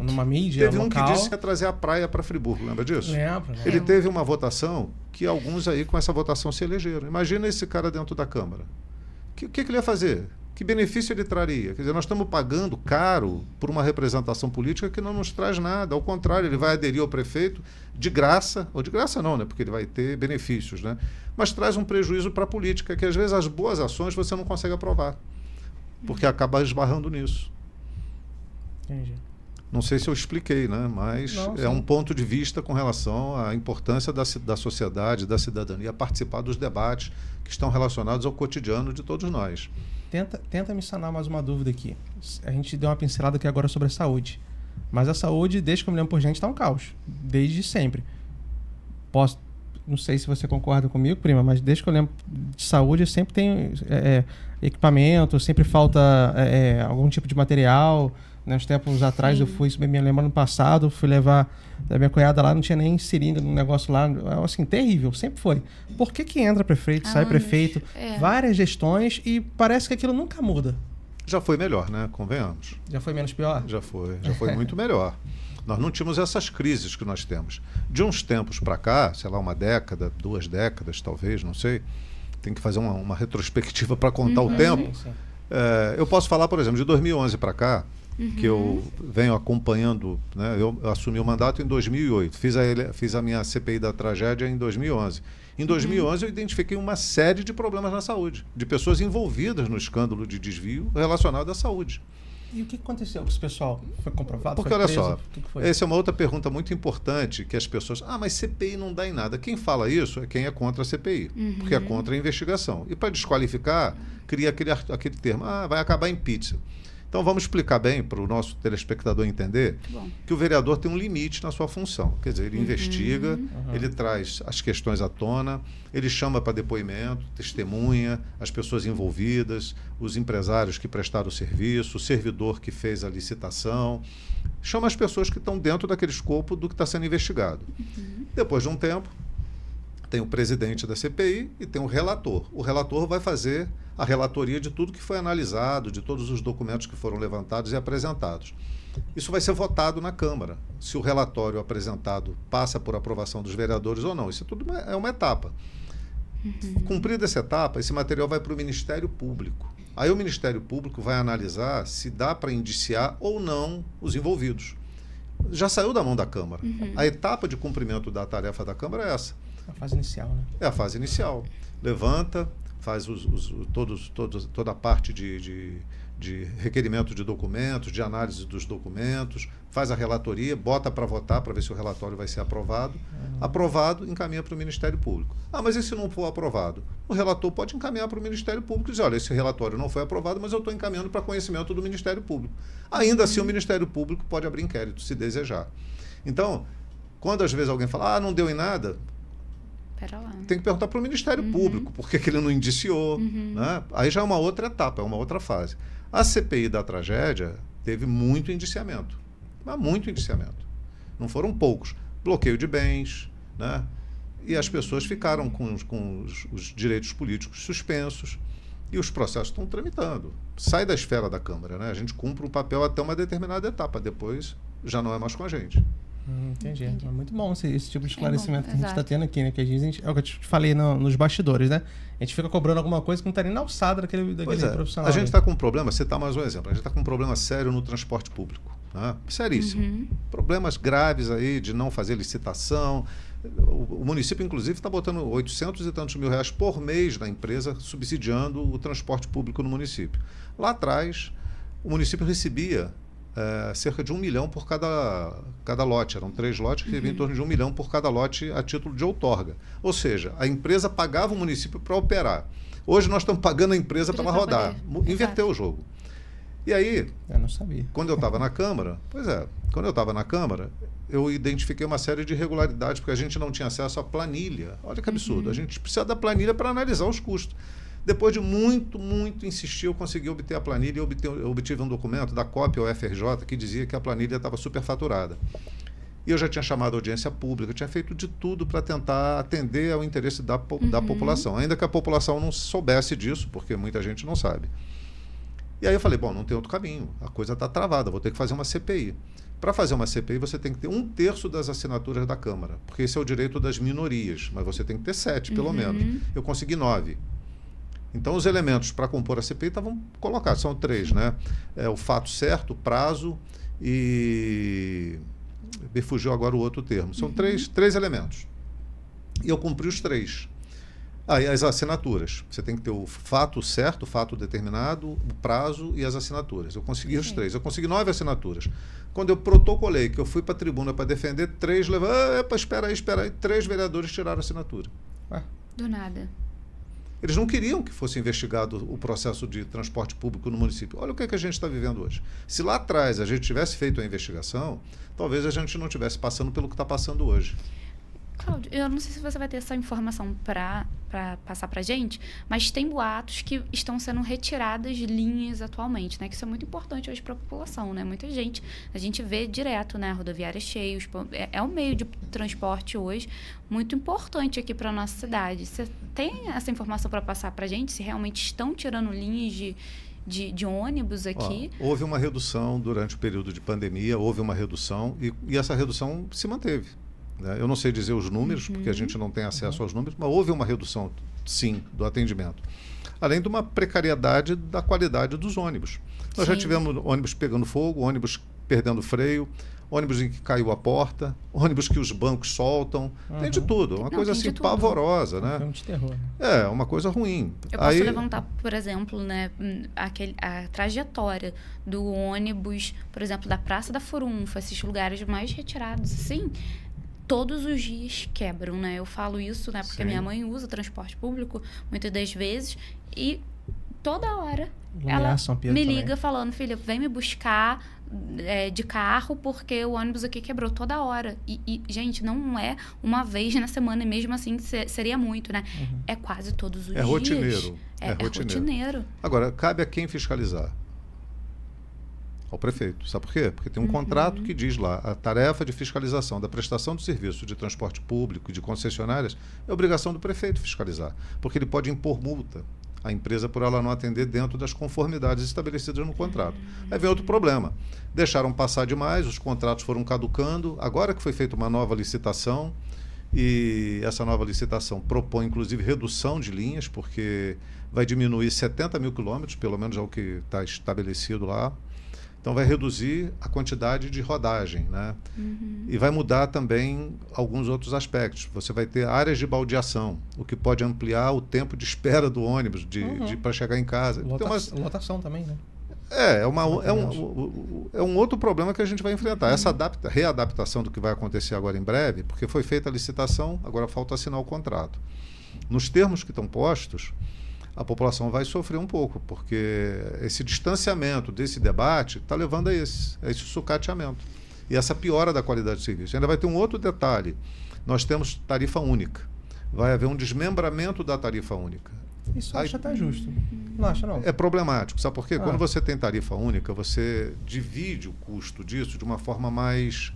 B: numa mídia
C: Teve
B: local.
C: um que disse que ia trazer a praia para Friburgo, lembra disso?
B: Lembro.
C: Ele teve uma votação que alguns aí com essa votação se elegeram. Imagina esse cara dentro da Câmara. O que ele ia fazer? Que benefício ele traria? Quer dizer, nós estamos pagando caro por uma representação política que não nos traz nada. Ao contrário, ele vai aderir ao prefeito de graça, ou de graça não, né? Porque ele vai ter benefícios, né? Mas traz um prejuízo para a política, que às vezes as boas ações você não consegue aprovar, porque acaba esbarrando nisso.
B: Entendi.
C: Não sei se eu expliquei, né? Mas é um ponto de vista com relação à importância da sociedade, da cidadania, participar dos debates que estão relacionados ao cotidiano de todos nós.
B: Tenta me sanar mais uma dúvida aqui. A gente deu uma pincelada aqui agora sobre a saúde. Mas a saúde, desde que eu me lembro por gente, está um caos. Desde sempre. Não sei se você concorda comigo, prima, mas desde que eu lembro de saúde, sempre tem equipamento, sempre falta algum tipo de material. Uns tempos atrás, eu fui, me lembro no passado, fui levar a minha cunhada lá, não tinha nem seringa no negócio lá, assim, terrível, sempre foi. Por que entra prefeito, sai prefeito, várias gestões e parece que aquilo nunca muda?
C: Já foi melhor, né? Convenhamos.
B: Já foi menos pior?
C: Já foi muito melhor. Nós não tínhamos essas crises que nós temos. De uns tempos para cá, sei lá, 1 década, 2 décadas, talvez, não sei, tem que fazer uma retrospectiva para contar o tempo.
B: Sim.
C: Eu posso falar, por exemplo, de 2011 para cá, que eu venho acompanhando, né? Eu assumi o mandato em 2008, fiz a minha CPI da tragédia em 2011. Em 2011 eu identifiquei uma série de problemas na saúde, de pessoas envolvidas no escândalo de desvio relacionado à saúde.
B: E o que aconteceu com esse pessoal? Foi comprovado?
C: Porque
B: foi
C: olha
B: preso?
C: só,
B: O que foi?
C: essa é uma outra pergunta muito importante que as pessoas... mas CPI não dá em nada. Quem fala isso é quem é contra a CPI, porque é contra a investigação. E para desqualificar, cria aquele termo, vai acabar em pizza. Então vamos explicar bem para o nosso telespectador entender que o vereador tem um limite na sua função. Quer dizer, ele investiga, ele traz as questões à tona, ele chama para depoimento, testemunha, as pessoas envolvidas, os empresários que prestaram o serviço, o servidor que fez a licitação, chama as pessoas que estão dentro daquele escopo do que está sendo investigado. Depois de um tempo, tem o presidente da CPI e tem o relator. O relator vai fazer a relatoria de tudo que foi analisado, de todos os documentos que foram levantados e apresentados. Isso vai ser votado na Câmara, se o relatório apresentado passa por aprovação dos vereadores ou não. Isso tudo é uma etapa. Cumprida essa etapa, esse material vai para o Ministério Público. Aí o Ministério Público vai analisar se dá para indiciar ou não os envolvidos. Já saiu da mão da Câmara. A etapa de cumprimento da tarefa da Câmara é essa.
B: A fase inicial, né?
C: É a fase inicial. Levanta, faz toda a parte de requerimento de documentos, de análise dos documentos, faz a relatoria, bota para votar para ver se o relatório vai ser aprovado. Aprovado, encaminha para o Ministério Público. Mas e se não for aprovado? O relator pode encaminhar para o Ministério Público e dizer, olha, esse relatório não foi aprovado, mas eu estou encaminhando para conhecimento do Ministério Público. Ainda assim, o Ministério Público pode abrir inquérito, se desejar. Então, quando às vezes alguém fala, não deu em nada,
A: Pera lá.
C: tem que perguntar para o Ministério Público por que ele não indiciou. Né? Aí já é uma outra etapa, é uma outra fase. A CPI da tragédia teve muito indiciamento, mas muito indiciamento. Não foram poucos. Bloqueio de bens, né? E as pessoas ficaram com os direitos políticos suspensos e os processos estão tramitando. Sai da esfera da Câmara, né? A gente cumpre um papel até uma determinada etapa, depois já não é mais com a gente.
B: Entendi. É muito bom esse tipo de esclarecimento que a gente está
A: exato.
B: tendo aqui, né? Que às vezes é o que eu te falei nos bastidores, né? A gente fica cobrando alguma coisa que não está nem na alçada daquele profissional.
C: A gente está com um problema, você está mais um exemplo, a gente está com um problema sério no transporte público. Né? Seríssimo. Problemas graves aí de não fazer licitação. O município, inclusive, está botando 800 e tantos mil reais por mês na empresa, subsidiando o transporte público no município. Lá atrás, o município recebia cerca de 1 milhão por cada lote. Eram 3 lotes que recebiam em torno de 1 milhão por cada lote a título de outorga. Ou seja, a empresa pagava o município para operar. Hoje nós estamos pagando a empresa para ela rodar. Inverteu o jogo. E aí,
B: eu não sabia.
C: Quando eu estava na Câmara, eu identifiquei uma série de irregularidades, porque a gente não tinha acesso à planilha. Olha que absurdo. A gente precisa da planilha para analisar os custos. Depois de muito insistir, eu consegui obter a planilha e eu obtive um documento da COP ao FRJ que dizia que a planilha estava superfaturada. E eu já tinha chamado a audiência pública, tinha feito de tudo para tentar atender ao interesse da população, ainda que a população não soubesse disso, porque muita gente não sabe. E aí eu falei, não tem outro caminho, a coisa está travada, vou ter que fazer uma CPI. Para fazer uma CPI, você tem que ter 1/3 das assinaturas da Câmara, porque esse é o direito das minorias, mas você tem que ter 7, pelo menos. Eu consegui 9. Então, os elementos para compor a CPI estavam colocados, são 3, né? O fato certo, o prazo e... Me fugiu agora o outro termo. São 3 elementos. E eu cumpri os 3. E as assinaturas. Você tem que ter o fato certo, o fato determinado, o prazo e as assinaturas. Eu consegui os 3. Eu consegui 9 assinaturas. Quando eu protocolei, que eu fui para a tribuna para defender, 3 levaram... Espera aí. 3 vereadores tiraram a assinatura.
A: Do nada.
C: Eles não queriam que fosse investigado o processo de transporte público no município. Olha o que a gente está vivendo hoje. Se lá atrás a gente tivesse feito a investigação, talvez a gente não estivesse passando pelo que está passando hoje.
A: Cláudio, eu não sei se você vai ter essa informação para passar para a gente, mas tem boatos que estão sendo retiradas linhas atualmente, né? Que isso é muito importante hoje para a população, né? Muita gente, a gente vê direto, né? Rodoviárias cheias, é um meio de transporte hoje muito importante aqui para a nossa cidade. Você tem essa informação para passar para a gente, se realmente estão tirando linhas de ônibus aqui?
C: Houve uma redução durante o período de pandemia, houve uma redução e essa redução se manteve. né? Eu não sei dizer os números, porque a gente não tem acesso aos números, mas houve uma redução, sim, do atendimento. Além de uma precariedade da qualidade dos ônibus. Nós já tivemos ônibus pegando fogo, ônibus perdendo freio, ônibus em que caiu a porta, ônibus que os bancos soltam, tem de tudo. Uma coisa assim pavorosa, né?
B: Filme de terror.
C: É, uma coisa ruim.
D: Eu posso levantar, por exemplo, né, a trajetória do ônibus, por exemplo, da Praça da Furunfa, esses lugares mais retirados, assim, todos os dias quebram, né? Eu falo isso, né, porque minha mãe usa transporte público muitas das vezes e toda hora ela me liga falando, filha, vem me buscar de carro porque o ônibus aqui quebrou toda hora. E, gente, não é uma vez na semana, e mesmo assim seria muito, né? É quase todos os dias.
C: Rotineiro.
D: É rotineiro.
C: Agora, cabe a quem fiscalizar? Ao prefeito. Sabe por quê? Porque tem um contrato que diz lá, a tarefa de fiscalização da prestação do serviço de transporte público e de concessionárias é obrigação do prefeito fiscalizar, porque ele pode impor multa à empresa por ela não atender dentro das conformidades estabelecidas no contrato. Aí vem outro problema. Deixaram passar demais, os contratos foram caducando, agora que foi feita uma nova licitação, e essa nova licitação propõe, inclusive, redução de linhas, porque vai diminuir 70 mil quilômetros, pelo menos é o que está estabelecido lá. Então, vai reduzir a quantidade de rodagem, né? E vai mudar também alguns outros aspectos. Você vai ter áreas de baldeação, o que pode ampliar o tempo de espera do ônibus para chegar em casa.
B: Lotação também, né?
C: É um outro problema que a gente vai enfrentar. Essa readaptação do que vai acontecer agora em breve, porque foi feita a licitação, agora falta assinar o contrato. Nos termos que estão postos, a população vai sofrer um pouco, porque esse distanciamento desse debate está levando a esse sucateamento. E essa piora da qualidade de serviço. Ainda vai ter um outro detalhe. Nós temos tarifa única. Vai haver um desmembramento da tarifa única.
B: Isso acha até justo. Não acha, não?
C: É problemático. Sabe por quê? Quando você tem tarifa única, você divide o custo disso de uma forma mais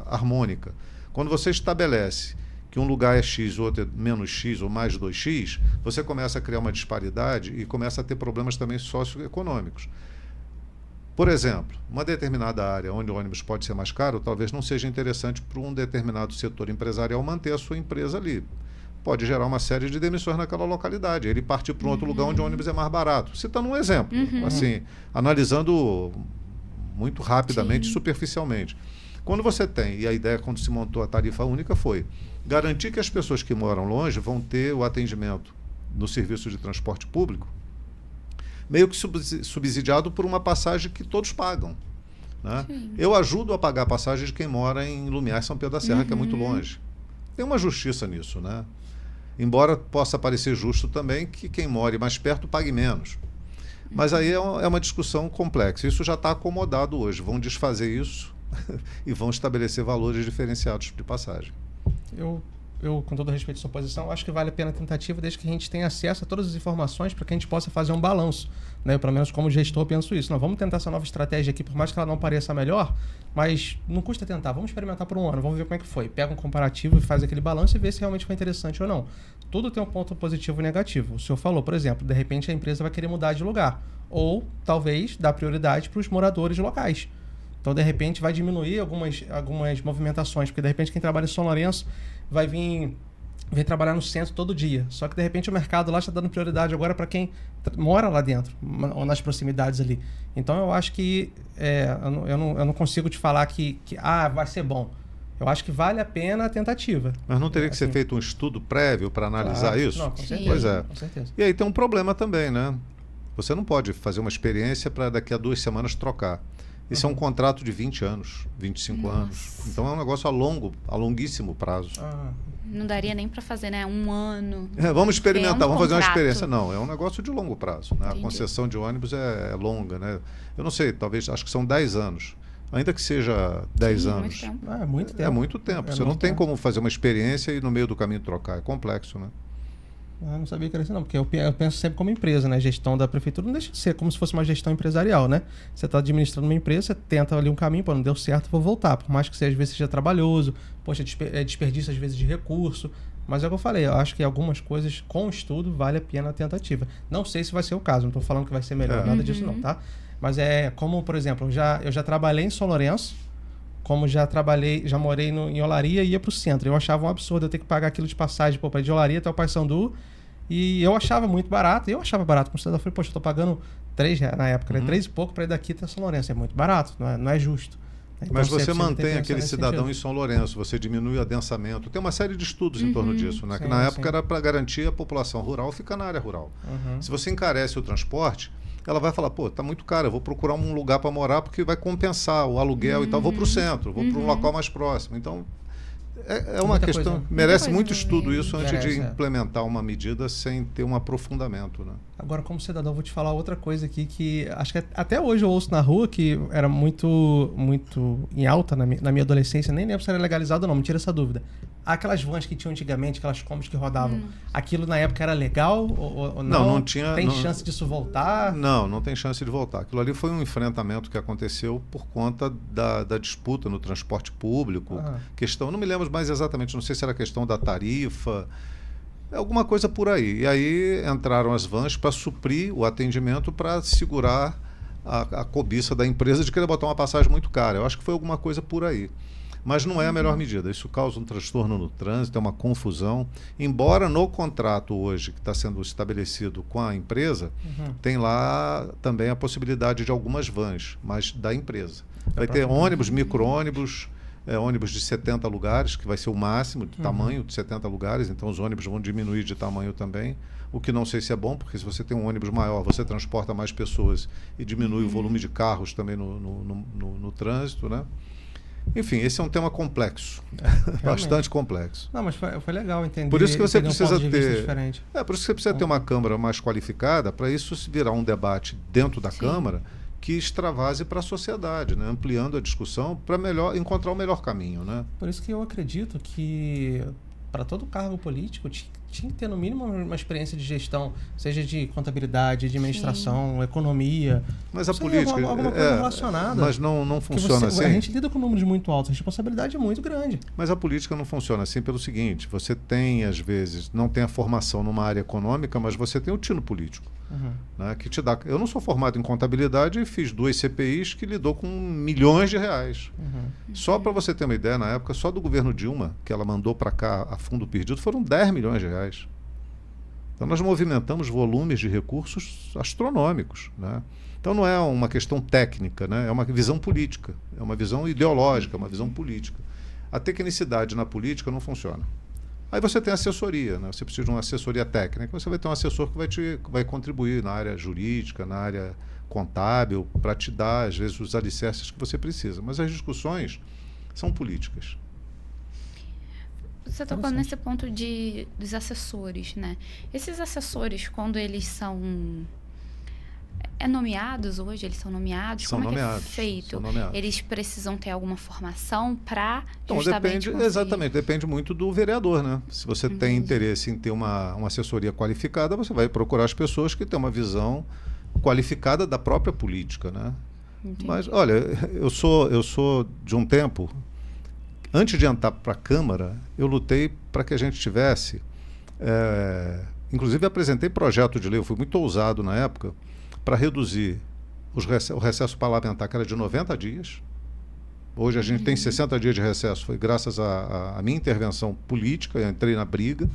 C: harmônica. Quando você estabelece que um lugar é X, outro é menos X ou mais 2X, você começa a criar uma disparidade e começa a ter problemas também socioeconômicos. Por exemplo, uma determinada área onde o ônibus pode ser mais caro, talvez não seja interessante para um determinado setor empresarial manter a sua empresa ali. Pode gerar uma série de demissões naquela localidade. Ele partir para um outro lugar onde o ônibus é mais barato. Citando um exemplo, assim, analisando muito rapidamente, superficialmente. Quando você tem, e a ideia quando se montou a tarifa única foi garantir que as pessoas que moram longe vão ter o atendimento no serviço de transporte público meio que subsidiado por uma passagem que todos pagam, né? Eu ajudo a pagar a passagem de quem mora em Lumiar, São Pedro da Serra, que é muito longe. Tem uma justiça nisso, né? Embora possa parecer justo também que quem mora mais perto pague menos. Mas aí é uma discussão complexa. Isso já está acomodado hoje. Vão desfazer isso e vão estabelecer valores diferenciados de passagem.
B: Eu, com todo respeito à sua posição, acho que vale a pena a tentativa desde que a gente tenha acesso a todas as informações para que a gente possa fazer um balanço, né? Eu, pelo menos como gestor, penso isso. Não, vamos tentar essa nova estratégia aqui, por mais que ela não pareça melhor, mas não custa tentar. Vamos experimentar por um ano, vamos ver como é que foi. Pega um comparativo e faz aquele balanço e vê se realmente foi interessante ou não. Tudo tem um ponto positivo e negativo. O senhor falou, por exemplo, de repente a empresa vai querer mudar de lugar. Ou, talvez, dar prioridade para os moradores locais. Então, de repente, vai diminuir algumas movimentações, porque, de repente, quem trabalha em São Lourenço vai vir trabalhar no centro todo dia. Só que, de repente, o mercado lá está dando prioridade agora para quem mora lá dentro, ou nas proximidades ali. Então, eu acho que eu não consigo te falar que vai ser bom. Eu acho que vale a pena a tentativa.
C: Mas não teria que ser feito um estudo prévio para analisar isso?
B: Não, com certeza.
C: Pois é.
B: Com certeza.
C: E aí tem um problema também, né? Você não pode fazer uma experiência para daqui a 2 semanas trocar. Isso é um contrato de 20 anos, 25 anos. Então é um negócio a longuíssimo prazo.
D: Não daria nem para fazer, né? 1 ano.
C: Vamos experimentar, vamos fazer uma
D: contrato.
C: experiência. Não, é um negócio de longo prazo, né? A concessão de ônibus é longa, né? Eu não sei, talvez, acho que são 10 anos. Ainda que seja 10 anos.
D: Muito tempo.
B: É muito tempo.
C: É muito tempo. Você não tem como fazer uma experiência e no meio do caminho trocar. É complexo, né?
B: Eu não sabia que era isso não, porque eu penso sempre como empresa, né? Gestão da prefeitura não deixa de ser como se fosse uma gestão empresarial, né? Você está administrando uma empresa, você tenta ali um caminho, não deu certo, vou voltar. Por mais que às vezes seja trabalhoso, poxa, desperdício às vezes de recurso. Mas é o que eu falei, eu acho que algumas coisas com estudo vale a pena a tentativa. Não sei se vai ser o caso, não estou falando que vai ser melhor, nada disso não, tá? Mas é como, por exemplo, eu já trabalhei em São Lourenço como já trabalhei, já morei em Olaria e ia pro centro. Eu achava um absurdo eu ter que pagar aquilo de passagem para ir de Olaria até o Paissandu. E eu achava muito barato. Eu achava barato como cidadão. Eu falei, poxa, eu tô pagando R$3 na época, né? 3 e pouco para ir daqui até São Lourenço. É muito barato, não é justo. Então,
C: mas você mantém
B: tem
C: aquele cidadão em São Lourenço, você diminui o adensamento. Tem uma série de estudos em torno disso, né? Que na época era para garantir a população rural ficar na área rural. Se você encarece o transporte, ela vai falar, pô, tá muito caro, eu vou procurar um lugar para morar porque vai compensar o aluguel e tal. Vou para o centro, vou para um local mais próximo. Então, é uma
B: Muita
C: questão,
B: coisa.
C: merece
D: Muita
C: muito
D: coisa
C: estudo isso antes de
B: merece,
C: implementar uma medida sem ter um aprofundamento, né?
B: Agora, como cidadão, vou te falar outra coisa aqui que acho que até hoje eu ouço na rua, que era muito em alta na minha adolescência, nem lembro se era legalizado ou não, me tira essa dúvida. Aquelas vans que tinham antigamente, aquelas combis que rodavam, aquilo na época era legal ou não?
C: Não tinha...
B: Tem chance disso voltar?
C: Não tem chance de voltar. Aquilo ali foi um enfrentamento que aconteceu por conta da disputa no transporte público. Questão, não me lembro mais exatamente, não sei se era questão da tarifa, alguma coisa por aí. E aí entraram as vans para suprir o atendimento, para segurar a cobiça da empresa de querer botar uma passagem muito cara. Eu acho que foi alguma coisa por aí. Mas não é a melhor medida. Isso causa um transtorno no trânsito, é uma confusão. Embora no contrato hoje, que está sendo estabelecido com a empresa, tem lá também a possibilidade de algumas vans, mas da empresa. Vai ter ônibus, micro-ônibus, ônibus de 70 lugares, que vai ser o máximo de tamanho, de 70 lugares. Então os ônibus vão diminuir de tamanho também. O que não sei se é bom, porque se você tem um ônibus maior, você transporta mais pessoas e diminui o volume de carros também no trânsito, né? Enfim, esse é um tema complexo, bastante complexo.
B: Não, mas foi legal entender.
C: Por isso que você precisa
B: um ponto de vista diferente.
C: por isso que você precisa ter uma Câmara mais qualificada, para isso se virar um debate dentro da Câmara que extravase para a sociedade, né? Ampliando a discussão para encontrar o melhor caminho, né?
B: Por isso que eu acredito que para todo cargo político tinha que ter no mínimo uma experiência de gestão, seja de contabilidade, de administração, economia.
C: Mas a política
B: alguma coisa relacionada.
C: Mas não funciona assim.
B: A gente lida com números muito altos, a responsabilidade é muito grande.
C: Mas a política não funciona assim pelo seguinte: você tem, às vezes, não tem a formação numa área econômica, mas você tem o tino político. Né, que te dá. Eu não sou formado em contabilidade e fiz 2 CPIs que lidou com milhões de reais. Só para você ter uma ideia, na época, só do governo Dilma, que ela mandou para cá a fundo perdido, foram 10 milhões de reais. Então nós movimentamos volumes de recursos astronômicos, né? Então não é uma questão técnica, né? É uma visão política, é uma visão ideológica, uma visão política. A tecnicidade na política não funciona. Aí você tem assessoria, né? Você precisa de uma assessoria técnica, você vai ter um assessor que vai contribuir na área jurídica, na área contábil, para te dar, às vezes, os alicerces que você precisa. Mas as discussões são políticas.
D: Você tocou nesse ponto dos assessores, né? Esses assessores, quando eles são nomeados hoje, eles são nomeados?
C: São
D: como
C: nomeados,
D: é que é feito?
C: são nomeados.
D: Eles precisam ter alguma formação para
C: Então,
D: justamente
C: exatamente, depende muito do vereador, né? Se você tem interesse em ter uma assessoria qualificada, você vai procurar as pessoas que têm uma visão qualificada da própria política, né?
D: Entendi.
C: Mas, olha, eu sou de um tempo, antes de entrar para a Câmara, eu lutei para que a gente tivesse, inclusive apresentei projeto de lei, eu fui muito ousado na época, para reduzir o recesso parlamentar, que era de 90 dias. Hoje a gente tem 60 dias de recesso, foi graças à minha intervenção política, eu entrei na briga.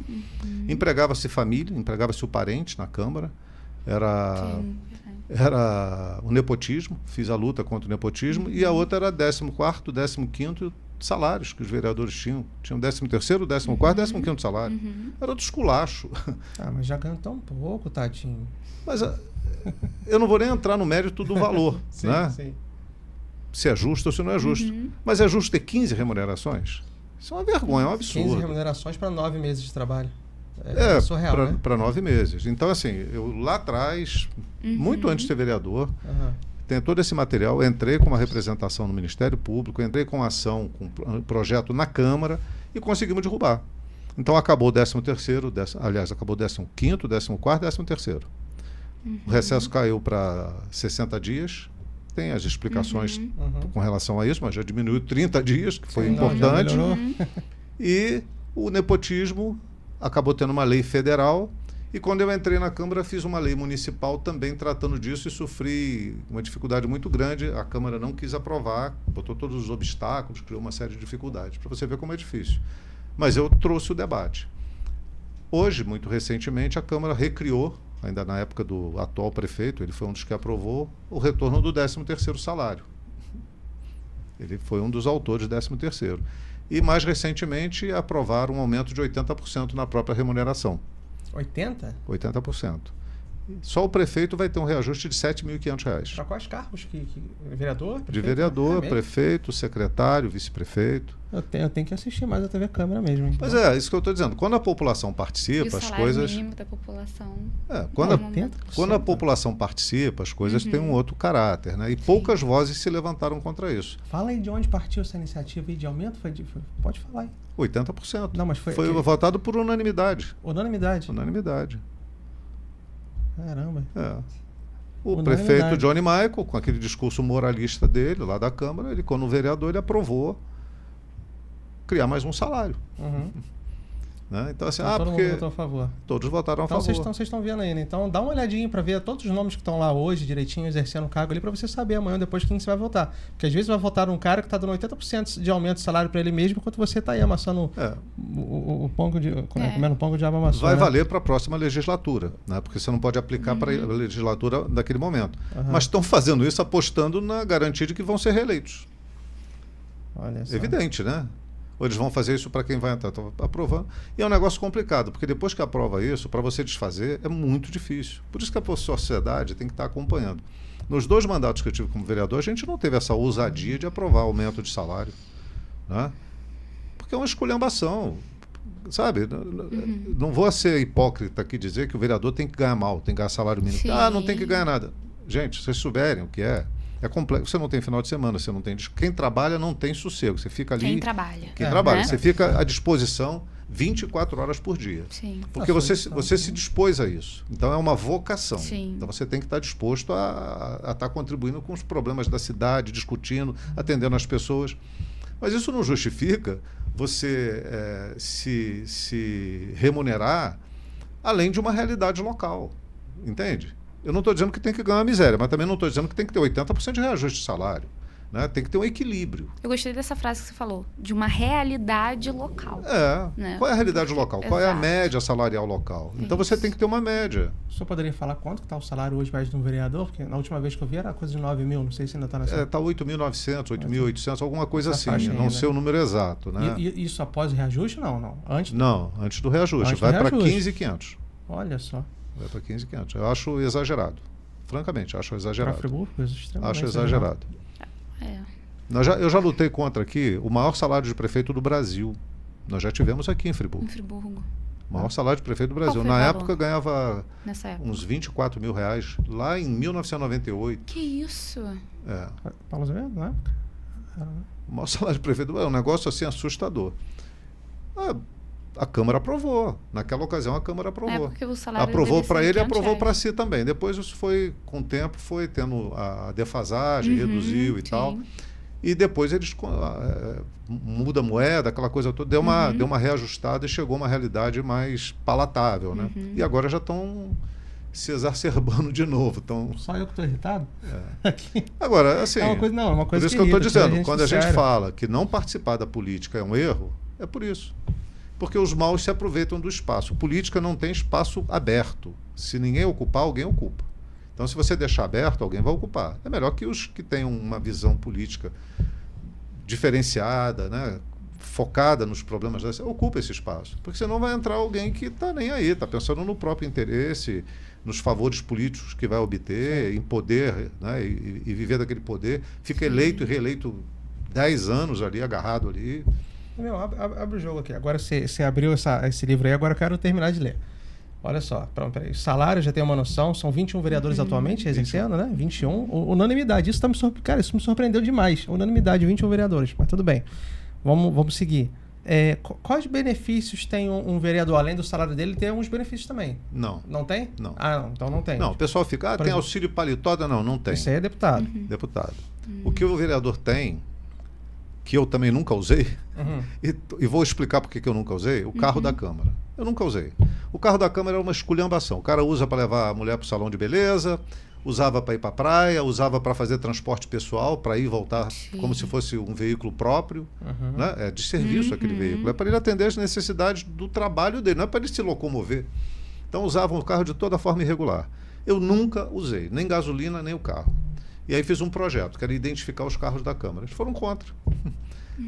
C: Empregava-se família, empregava-se o parente na Câmara, era o nepotismo, fiz a luta contra o nepotismo, e a outra era 14º, 15º salários que os vereadores tinham. Tinham 13º, 14º, 15º salário. Era do esculacho.
B: Mas já ganham tão pouco, tadinho.
C: Mas eu não vou nem entrar no mérito do valor,
B: sim,
C: né?
B: Sim.
C: Se é justo ou se não é justo. Mas é justo ter 15 remunerações? Isso é uma vergonha, é um absurdo.
B: 15 remunerações para 9 meses de trabalho. É surreal, né?
C: Para 9 meses. Então, assim, eu lá atrás, muito antes de ser vereador, tenho todo esse material, entrei com uma representação no Ministério Público, entrei com ação, com um projeto na Câmara e conseguimos derrubar. Então acabou o 13º, acabou o 15º, 14º, 13º. O recesso caiu para 60 dias, tem as explicações com relação a isso, mas já diminuiu 30 dias, que foi importante. E o nepotismo acabou tendo uma lei federal E quando eu entrei na Câmara, fiz uma lei municipal também tratando disso e sofri uma dificuldade muito grande. A Câmara não quis aprovar, botou todos os obstáculos, criou uma série de dificuldades, para você ver como é difícil. Mas eu trouxe o debate. Hoje, muito recentemente, a Câmara recriou, ainda na época do atual prefeito, ele foi um dos que aprovou o retorno do 13º salário. Ele foi um dos autores do 13º. E, mais recentemente, aprovaram um aumento de 80% na própria remuneração.
B: 80?
C: 80%. Só o prefeito vai ter um reajuste de R$ 7.500.
B: Para quais cargos? Vereador? Prefeito?
C: De vereador,
B: É
C: prefeito, secretário, vice-prefeito.
B: Eu tenho que assistir mais a TV Câmara mesmo. Então.
C: Mas é, isso que eu estou dizendo. Quando a população participa,
D: E o
C: as
D: salário
C: coisas...
D: mínimo da população.
C: Quando,
B: 80%.
C: quando a população participa, as coisas têm um outro caráter, né? E poucas vozes se levantaram contra isso.
B: Fala aí de onde partiu essa iniciativa aí de aumento? Pode falar aí.
C: 80%.
B: Não, mas foi
C: votado por unanimidade.
B: Unanimidade.
C: Unanimidade.
B: Caramba.
C: O
B: Unanimidade.
C: prefeito Johnny Michael, com aquele discurso moralista dele, lá da Câmara, ele, quando vereador, ele aprovou criar mais um salário.
B: Uhum.
C: Né? Então, assim,
B: Então, todo
C: porque
B: mundo votou a favor.
C: todos votaram a
B: Então
C: favor.
B: vocês estão vendo aí, né? Então dá uma olhadinha para ver todos os nomes que estão lá hoje, direitinho, exercendo o cargo ali, para você saber amanhã depois quem você vai votar. Porque às vezes vai votar um cara que está dando 80% de aumento de salário para ele mesmo, enquanto você está aí amassando o pão de... comendo pão que o diabo amassou.
C: Vai
B: né?
C: valer para a próxima legislatura, né? Porque você não pode aplicar para a legislatura daquele momento. Mas estão fazendo isso apostando na garantia de que vão ser reeleitos.
B: Olha só.
C: Evidente, né? Ou eles vão fazer isso para quem vai entrar? Estão aprovando. E é um negócio complicado, porque depois que aprova isso, para você desfazer, é muito difícil. Por isso que a sociedade tem que estar acompanhando. Nos 2 mandatos que eu tive como vereador, a gente não teve essa ousadia de aprovar aumento de salário. Né? Porque é uma esculhambação. Sabe? Não vou ser hipócrita aqui dizer que o vereador tem que ganhar mal, tem que ganhar salário mínimo.
D: Sim.
C: Não tem que ganhar nada. Gente, se vocês souberem o que é complexo. Você não tem final de semana, você não tem... Quem trabalha não tem sossego. Você fica ali...
D: Quem trabalha.
C: Trabalha.
D: Né?
C: Você fica à disposição 24 horas por dia.
D: Sim.
C: Porque você se dispôs a isso. Então é uma vocação.
D: Sim.
C: Então você tem que estar disposto a estar contribuindo com os problemas da cidade, discutindo, atendendo as pessoas. Mas isso não justifica você se remunerar além de uma realidade local. Entende? Eu não estou dizendo que tem que ganhar miséria, mas também não estou dizendo que tem que ter 80% de reajuste de salário. Né? Tem que ter um equilíbrio.
D: Eu gostei dessa frase que você falou, de uma realidade local.
C: Né? Qual é a realidade local? Qual é a
D: Exato.
C: média salarial local? Então você tem que ter uma média.
B: O senhor poderia falar quanto que está o salário hoje mais de um vereador? Porque na última vez que eu vi era coisa de 9 mil, não sei se ainda está nessa...
C: Está 8.900, 8.800, alguma coisa
B: Essa
C: assim.
B: faixa
C: Não
B: aí,
C: sei
B: né?
C: o número exato. Né?
B: E isso após o reajuste? Não. Antes?
C: Não, antes do reajuste.
B: Antes do
C: Vai para
B: reajuste.
C: 15.500.
B: Olha só.
C: Vai para 15.500. Eu acho exagerado. Francamente, acho
B: Para
C: exagerado.
B: Friburgo, coisa extremamente
C: Acho exagerado.
D: É.
C: Eu já lutei contra aqui o maior salário de prefeito do Brasil. Nós já tivemos aqui em Friburgo.
D: Em Friburgo.
C: O maior salário de prefeito do Brasil.
D: foi o
C: Na
D: valor?
C: época ganhava
D: Nessa época.
C: uns 24 mil reais. Lá em 1998.
D: Que isso?
B: Paulo Azevedo, na época?
C: O maior salário de prefeito do Brasil. É um negócio assim assustador. A Câmara aprovou. Naquela ocasião a Câmara aprovou.
D: Porque o salário
C: Aprovou
D: devia ser
C: para ele e
D: 500
C: aprovou para
D: reais.
C: si também. Depois isso foi, com o tempo, foi tendo a defasagem, reduziu e
D: sim.
C: tal. E depois eles muda a moeda, aquela coisa toda, deu uma reajustada e chegou a uma realidade mais palatável, né? E agora já estão se exacerbando de novo.
B: Só eu que estou irritado? Aqui.
C: Agora, assim,
B: É uma coisa
C: por isso que eu estou dizendo, quando a gente fala que não participar da política é um erro, é por isso. Porque os maus se aproveitam do espaço. Política não tem espaço aberto. Se ninguém ocupar, alguém ocupa. Então, se você deixar aberto, alguém vai ocupar. É melhor que os que tenham uma visão política diferenciada, né, focada nos problemas dessa, ocupa esse espaço. Porque senão vai entrar alguém que está nem aí, está pensando no próprio interesse, nos favores políticos que vai obter, em poder, né, e viver daquele poder. Fica eleito e reeleito 10 anos ali, agarrado ali.
B: Abre o jogo aqui. Agora você abriu esse livro aí, agora eu quero terminar de ler. Olha só, peraí. Salário, já tem uma noção, são 21 vereadores atualmente exercendo, né? 21. Unanimidade, isso isso me surpreendeu demais. Unanimidade, 21 vereadores, mas tudo bem. Vamos seguir. Quais benefícios tem um vereador, além do salário dele, tem alguns benefícios também?
C: Não.
B: Não tem?
C: Não.
B: Não, então não tem.
C: Não, o pessoal fica, tem auxílio paletó? Não tem.
B: Isso aí é deputado.
C: Deputado. O que o vereador tem que eu também nunca usei, e vou explicar por que eu nunca usei, o carro da Câmara. Eu nunca usei. O carro da Câmara é uma esculhambação. O cara usa para levar a mulher para o salão de beleza, usava para ir para a praia, usava para fazer transporte pessoal, para ir e voltar como se fosse um veículo próprio. Né? É de serviço aquele veículo. É para ele atender as necessidades do trabalho dele, não é para ele se locomover. Então usavam o carro de toda forma irregular. Eu nunca usei, nem gasolina, nem o carro. E aí fiz um projeto, que era identificar os carros da Câmara. Eles foram contra.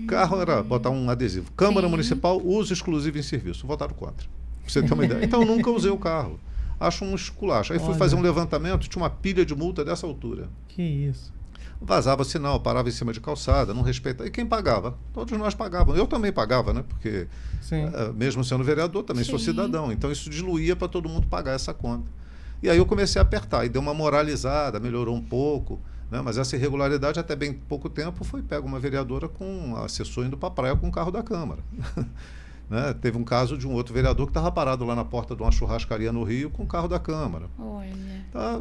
C: Carro era botar um adesivo. Câmara Municipal, uso exclusivo em serviço. Votaram contra. Pra você ter uma ideia. Então eu nunca usei o carro. Acho um esculacho. Aí fui fazer um levantamento, tinha uma pilha de multa dessa altura.
B: Que isso.
C: Vazava sinal, parava em cima de calçada, não respeitava. E quem pagava? Todos nós pagávamos. Eu também pagava, né? Porque, mesmo sendo vereador, também sou cidadão. Então isso diluía para todo mundo pagar essa conta. E aí eu comecei a apertar. E deu uma moralizada, melhorou um pouco. Né? Mas essa irregularidade, até bem pouco tempo, foi pega uma vereadora com um assessor indo para a praia com o carro da Câmara. Né? Teve um caso de um outro vereador que estava parado lá na porta de uma churrascaria no Rio com o carro da Câmara. Olha.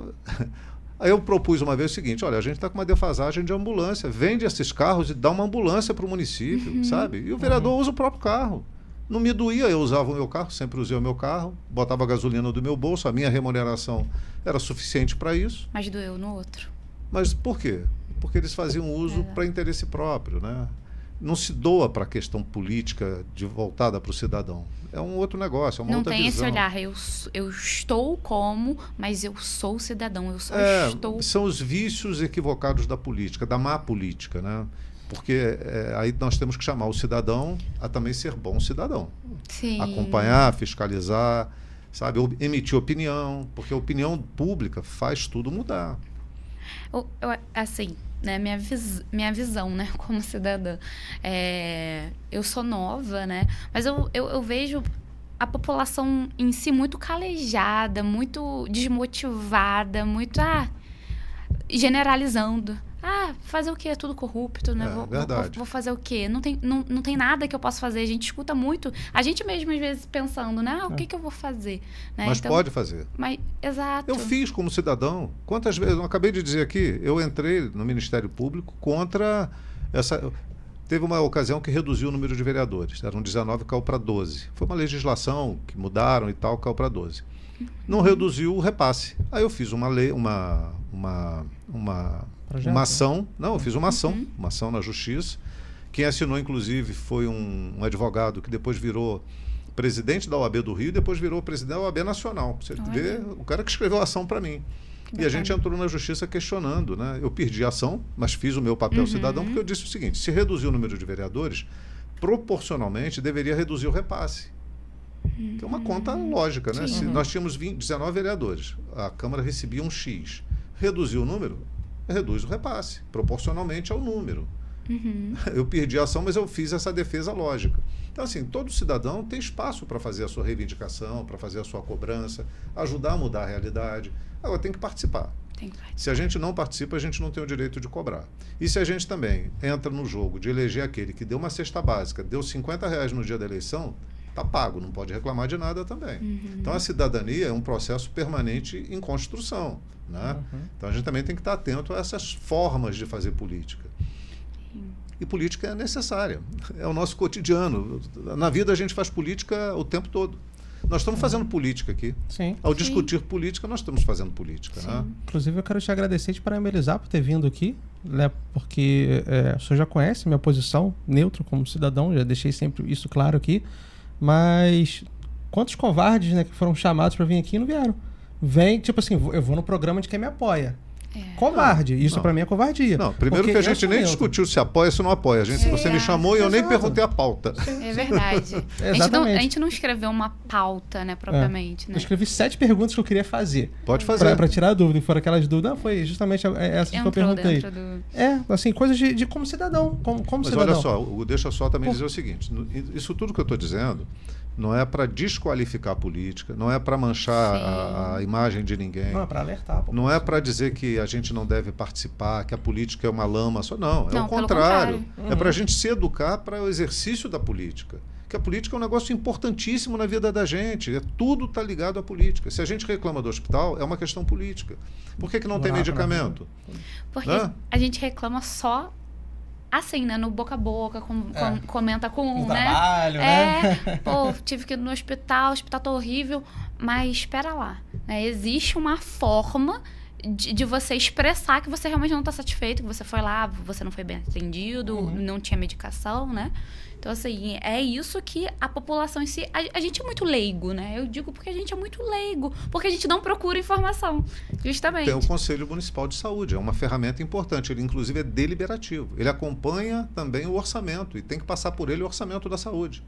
C: Aí eu propus uma vez o seguinte, olha, a gente está com uma defasagem de ambulância, vende esses carros e dá uma ambulância para o município, sabe? E o vereador usa o próprio carro. Não me doía, eu usava o meu carro, sempre usei o meu carro, botava a gasolina do meu bolso, a minha remuneração era suficiente para isso.
D: Mas doeu no outro.
C: Mas por quê? Porque eles faziam uso para interesse próprio, né? Não se doa para a questão política voltada para o cidadão. É um outro negócio, é uma outra visão.
D: Não tem esse olhar, eu estou como, mas eu sou cidadão, eu só estou...
C: São os vícios equivocados da política, da má política, né? Porque aí nós temos que chamar o cidadão a também ser bom cidadão.
D: Sim.
C: Acompanhar, fiscalizar, sabe? Emitir opinião, porque a opinião pública faz tudo mudar.
D: Assim, né, minha visão, né, como cidadã, eu sou nova, né, mas eu vejo a população em si muito calejada, muito desmotivada, muito generalizando. Fazer o quê? É tudo corrupto, né? Vou fazer o quê? Não tem nada que eu possa fazer. A gente escuta muito, a gente mesmo às vezes pensando, né? O que eu vou fazer? Né?
C: Mas então, pode fazer.
D: Exato.
C: Eu fiz como cidadão. Quantas vezes, eu acabei de dizer aqui, eu entrei no Ministério Público contra essa... Teve uma ocasião que reduziu o número de vereadores. Eram 19, caiu para 12. Foi uma legislação que mudaram e tal, caiu para 12. Não reduziu o repasse. Aí eu fiz uma lei, uma ação. Não, eu fiz uma ação na Justiça. Quem assinou, inclusive, foi um advogado que depois virou presidente da OAB do Rio e depois virou presidente da OAB Nacional. Você vê, o cara que escreveu a ação para mim. E a gente entrou na Justiça questionando, né? Eu perdi a ação, mas fiz o meu papel cidadão, porque eu disse o seguinte, se reduzir o número de vereadores, proporcionalmente deveria reduzir o repasse. Que é uma conta lógica, né? Se nós tínhamos 19 vereadores, a Câmara recebia um X. Reduziu o número, reduz o repasse, proporcionalmente ao número. Eu perdi a ação, mas eu fiz essa defesa lógica. Então, assim, todo cidadão tem espaço para fazer a sua reivindicação, para fazer a sua cobrança, ajudar a mudar a realidade. Agora, tem que participar. Se a gente não participa, a gente não tem o direito de cobrar. E se a gente também entra no jogo de eleger aquele que deu uma cesta básica, deu R$50 no dia da eleição, está pago, não pode reclamar de nada também. Então, a cidadania é um processo permanente em construção, né? Então, a gente também tem que estar atento a essas formas de fazer política. E política é necessária, é o nosso cotidiano. Na vida, a gente faz política o tempo todo. Nós estamos fazendo política aqui.
B: Sim.
C: Ao discutir política, nós estamos fazendo política. Né?
B: Inclusive, eu quero te agradecer e te parabenizar por ter vindo aqui, né? Porque o senhor já conhece minha posição, neutro como cidadão, já deixei sempre isso claro aqui. Mas quantos covardes, né, que foram chamados para vir aqui e não vieram? Vem, tipo assim, eu vou no programa de quem me apoia. Covarde. Isso para mim é covardia.
C: Não, primeiro que a gente nem discutiu se apoia ou se não apoia. Você me chamou e eu nem perguntei a pauta.
D: É verdade. A gente não escreveu uma pauta, né, propriamente. Né?
B: Eu escrevi 7 perguntas que eu queria fazer.
C: Pode fazer.
B: Para tirar a dúvida. E foram aquelas dúvidas. Não, foi justamente essa que eu perguntei. Assim, coisas de como cidadão. Como
C: Mas
B: cidadão.
C: Olha só, deixa só também dizer o seguinte. Isso tudo que eu estou dizendo não é para desqualificar a política, não é para manchar a imagem de ninguém.
B: Não, é para alertar.
C: Não é para dizer que a gente não deve participar, que a política é uma lama só. Não, é o contrário. É para a gente se educar para o exercício da política. Que a política é um negócio importantíssimo na vida da gente. Tudo está ligado à política. Se a gente reclama do hospital, é uma questão política. Por que não tem medicamento?
D: Porque a gente reclama só assim, né? No boca a boca, comenta com,
B: Um
D: né?
B: trabalho, né?
D: Pô, tive que ir no hospital, o hospital tá horrível. Mas espera lá, né? Existe uma forma de você expressar que você realmente não tá satisfeito, que você foi lá, você não foi bem atendido, não tinha medicação, né? Então, assim, é isso que a população em si... A gente é muito leigo, né? Eu digo porque a gente é muito leigo. Porque a gente não procura informação, justamente.
C: Tem o Conselho Municipal de Saúde, é uma ferramenta importante. Ele, inclusive, é deliberativo. Ele acompanha também o orçamento e tem que passar por ele o orçamento da saúde.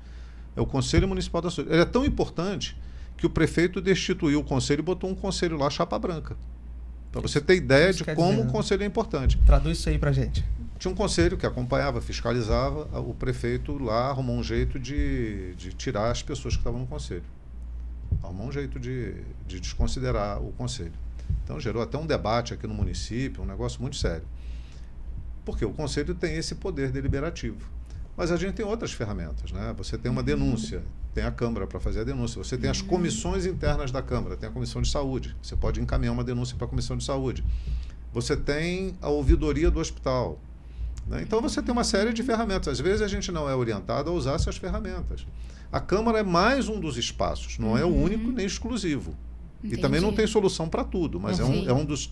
C: É o Conselho Municipal da Saúde. Ele é tão importante que o prefeito destituiu o conselho e botou um conselho lá, chapa branca. Para você ter ideia de como o conselho é importante.
B: Traduz isso aí pra gente.
C: Tinha um conselho que acompanhava, fiscalizava, o prefeito lá arrumou um jeito de tirar as pessoas que estavam no conselho. Arrumou um jeito de desconsiderar o conselho. Então gerou até um debate aqui no município, um negócio muito sério. Porque o conselho tem esse poder deliberativo. Mas a gente tem outras ferramentas, né? Você tem uma denúncia, tem a Câmara para fazer a denúncia. Você tem as comissões internas da Câmara, tem a Comissão de Saúde. Você pode encaminhar uma denúncia para a Comissão de Saúde. Você tem a ouvidoria do hospital. Né? Então você tem uma série de ferramentas. Às vezes a gente não é orientado a usar essas ferramentas. A Câmara é mais um dos espaços, não é o único nem exclusivo.
D: Entendi.
C: E também não tem solução para tudo, mas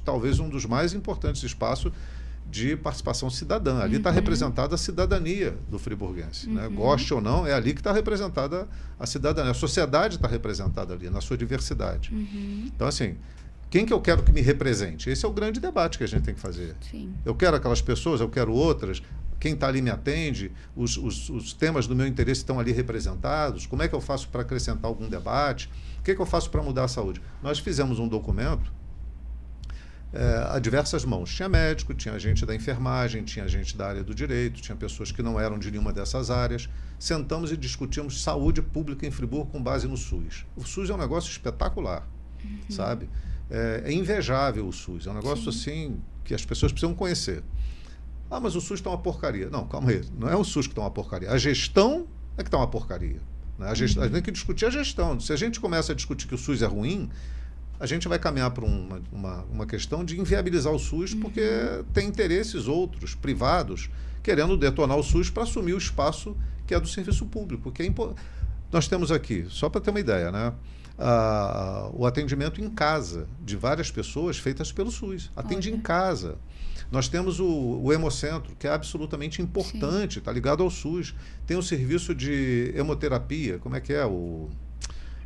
C: talvez um dos mais importantes espaços de participação cidadã. Ali está representada a cidadania do friburguense. Né? Goste ou não, é ali que está representada a cidadania. A sociedade está representada ali, na sua diversidade. Então, assim, quem que eu quero que me represente? Esse é o grande debate que a gente tem que fazer.
D: Sim.
C: Eu quero aquelas pessoas, eu quero outras. Quem está ali me atende, os temas do meu interesse estão ali representados. Como é que eu faço para acrescentar algum debate? O que eu faço para mudar a saúde? Nós fizemos um documento a diversas mãos. Tinha médico, tinha gente da enfermagem, tinha gente da área do direito, tinha pessoas que não eram de nenhuma dessas áreas. Sentamos e discutimos saúde pública em Friburgo com base no SUS. O SUS é um negócio espetacular, sabe? É invejável o SUS, é um negócio assim que as pessoas precisam conhecer. Ah, mas o SUS está uma porcaria. Não, calma aí, não é o SUS que está uma porcaria. A gestão é que está uma porcaria. Né? A gente tem que discutir a gestão. Se a gente começa a discutir que o SUS é ruim, a gente vai caminhar para uma questão de inviabilizar o SUS, porque tem interesses outros, privados, querendo detonar o SUS para assumir o espaço que é do serviço público. Que nós temos aqui, só para ter uma ideia, né? O atendimento em casa de várias pessoas feitas pelo SUS. Atende em casa. Nós temos o Hemocentro, que é absolutamente importante, está ligado ao SUS. Tem o serviço de hemoterapia, como é que é?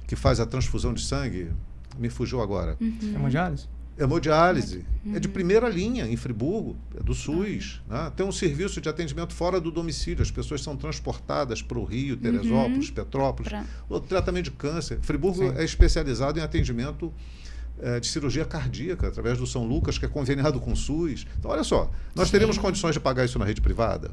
C: Que faz a transfusão de sangue. Me fugiu agora.
B: Hemodiálise?
C: Hemodiálise. É de primeira linha em Friburgo, é do SUS. Né? Tem um serviço de atendimento fora do domicílio. As pessoas são transportadas para o Rio, Teresópolis, Petrópolis. O tratamento de câncer. Friburgo é especializado em atendimento de cirurgia cardíaca, através do São Lucas, que é conveniado com o SUS. Então, olha só, nós teríamos condições de pagar isso na rede privada?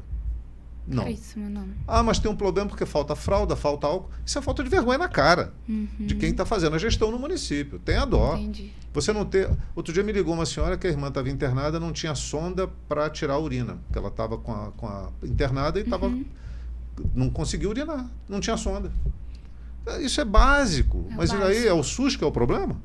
C: Não.
D: Caríssimo, não.
C: Ah, mas tem um problema porque falta fralda, falta álcool. Isso é falta de vergonha na cara de quem está fazendo a gestão no município. Tenha dó.
D: Entendi.
C: Você não ter... Outro dia me ligou uma senhora que a irmã estava internada, não tinha sonda para tirar a urina. Porque ela estava com a internada e não conseguia urinar. Não tinha sonda. Isso é básico. Mas
D: básico.
C: aí é o SUS que é o problema?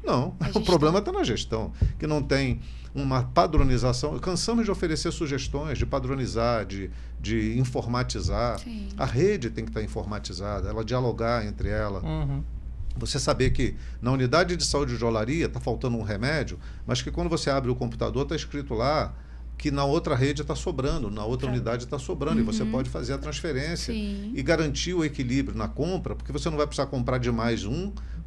C: Não. O problema está na gestão, que não tem uma padronização. Cansamos de oferecer sugestões, de padronizar, de informatizar.
D: Sim.
C: A rede tem que estar informatizada, ela dialogar entre ela. Você saber que na unidade de saúde de Olaria está faltando um remédio, mas que quando você abre o computador está escrito lá que na outra rede está sobrando, na outra unidade está sobrando, e você pode fazer a transferência e garantir o equilíbrio na compra, porque você não vai precisar comprar demais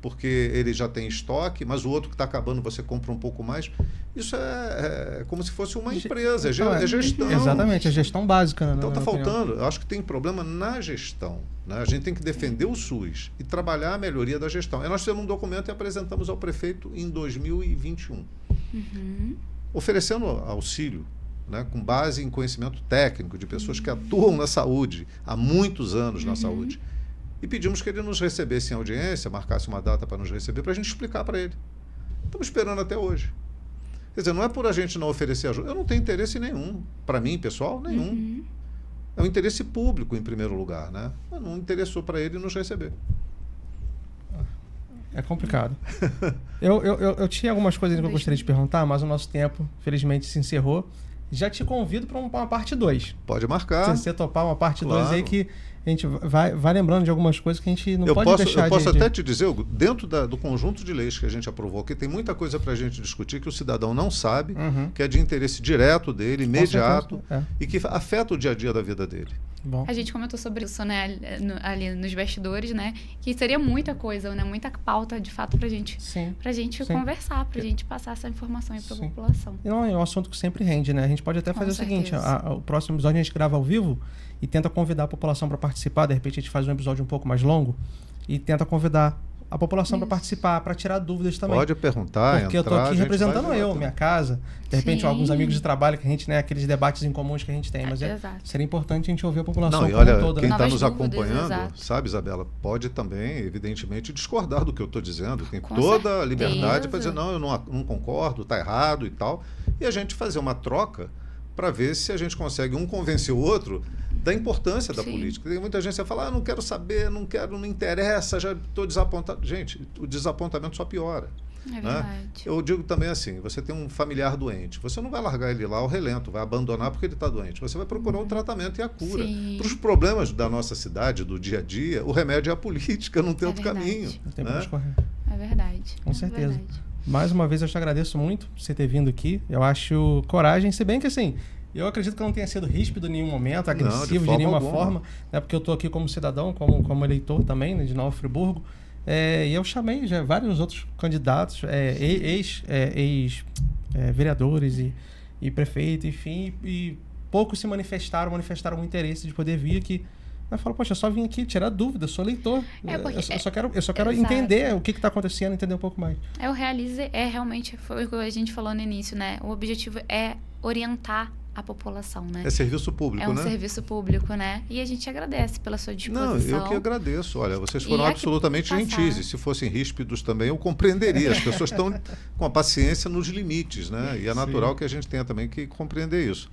C: porque ele já tem estoque, mas o outro que está acabando você compra um pouco mais. Isso é como se fosse uma empresa, é gestão.
B: Exatamente, é gestão básica. Né,
C: então está faltando, eu acho que tem problema na gestão. Né? A gente tem que defender o SUS e trabalhar a melhoria da gestão. Nós temos um documento e apresentamos ao prefeito em 2021, oferecendo auxílio, né, com base em conhecimento técnico de pessoas que atuam na saúde há muitos anos na saúde. E pedimos que ele nos recebesse em audiência, marcasse uma data para nos receber, para a gente explicar para ele. Estamos esperando até hoje. Quer dizer, não é por a gente não oferecer ajuda. Eu não tenho interesse nenhum. Para mim, pessoal, nenhum. É um interesse público, em primeiro lugar. Né? Mas não interessou para ele nos receber.
B: É complicado. Eu tinha algumas coisas que eu gostaria de perguntar, mas o nosso tempo, felizmente, se encerrou. já te convido para uma parte 2.
C: Pode marcar.
B: Se você topar uma parte 2
C: Claro.
B: aí, que a gente vai lembrando de algumas coisas que a gente não
C: Eu
B: pode deixar
C: eu posso
B: de...
C: até te dizer, Hugo, dentro do conjunto de leis que a gente aprovou aqui, tem muita coisa para a gente discutir que o cidadão não sabe, que é de interesse direto dele, imediato,
B: certeza,
C: e que afeta o dia a dia da vida dele.
B: Bom.
D: A gente comentou sobre isso, né, ali nos bastidores, né, que seria muita coisa, né, muita pauta, de fato, pra gente
B: Sim. Sim.
D: conversar, pra gente passar essa informação aí pra
B: Sim.
D: população.
B: E não, é um assunto que sempre rende, né? A gente pode até
D: Com
B: fazer o seguinte,
D: certeza.
B: o próximo episódio a gente grava ao vivo e tenta convidar a população para participar. De repente a gente faz um episódio um pouco mais longo e tenta convidar a população para participar, para tirar dúvidas também.
C: Pode perguntar,
B: Porque eu tô
C: entrar, a
B: aqui
C: gente
B: representando
C: vai debater.
B: minha casa, de repente
D: Sim.
B: alguns amigos de trabalho que a gente, né, aqueles debates em comuns que a gente tem, mas
D: Exato.
B: seria importante a gente ouvir a população
C: Não, e
B: como
C: olha,
B: um todo,
C: quem
B: né?
C: está
D: Novas
C: nos
D: dúvidas,
C: acompanhando,
D: exato.
C: sabe, Isabela, pode também, evidentemente, discordar do que eu estou dizendo. Tem
D: Com
C: toda a
D: certeza.
C: liberdade para dizer, não, eu não concordo, está errado e tal. E a gente fazer uma troca para ver se a gente consegue convencer o outro da importância da
D: Sim.
C: política. Tem muita gente que fala, não quero saber, não interessa, já estou desapontado. Gente, o desapontamento só piora.
D: É
C: Né?
D: verdade.
C: Eu digo também assim, você tem um familiar doente, você não vai largar ele lá ao relento, vai abandonar porque ele está doente, você vai procurar o tratamento e a cura.
D: Sim.
C: Para os problemas da nossa cidade, do dia a dia, o remédio é a política, não tem outro
D: verdade.
C: caminho.
B: Não tem
C: né?
B: pra onde correr.
D: É verdade.
B: Com
D: É
B: certeza.
D: verdade.
B: Mais uma vez eu te agradeço muito por você ter vindo aqui. Eu acho coragem, se bem que assim, eu acredito que eu não tenha sido ríspido em nenhum momento, agressivo de
C: forma
B: nenhuma
C: alguma.
B: forma, né, porque eu estou aqui como cidadão, como eleitor também, né, de Nova Friburgo. E eu chamei já vários outros candidatos, ex-vereadores e prefeito, enfim, e poucos se manifestaram um interesse de poder vir aqui. Eu falo, poxa, eu só vim aqui tirar dúvida, eu sou leitor. Eu só quero
D: Exato.
B: entender o que está acontecendo, entender um pouco mais.
D: O Realize realmente, foi o que a gente falou no início, né? O objetivo é orientar a população, né?
C: É serviço público,
D: É um
C: né?
D: serviço público, né? E a gente agradece pela sua
C: Não,
D: disposição.
C: eu que agradeço. Olha, vocês foram
D: E aqui
C: absolutamente
D: passar.
C: gentis. E se fossem ríspidos também, eu compreenderia. As pessoas estão com a paciência nos limites, né? E é natural que a gente tenha também que compreender isso.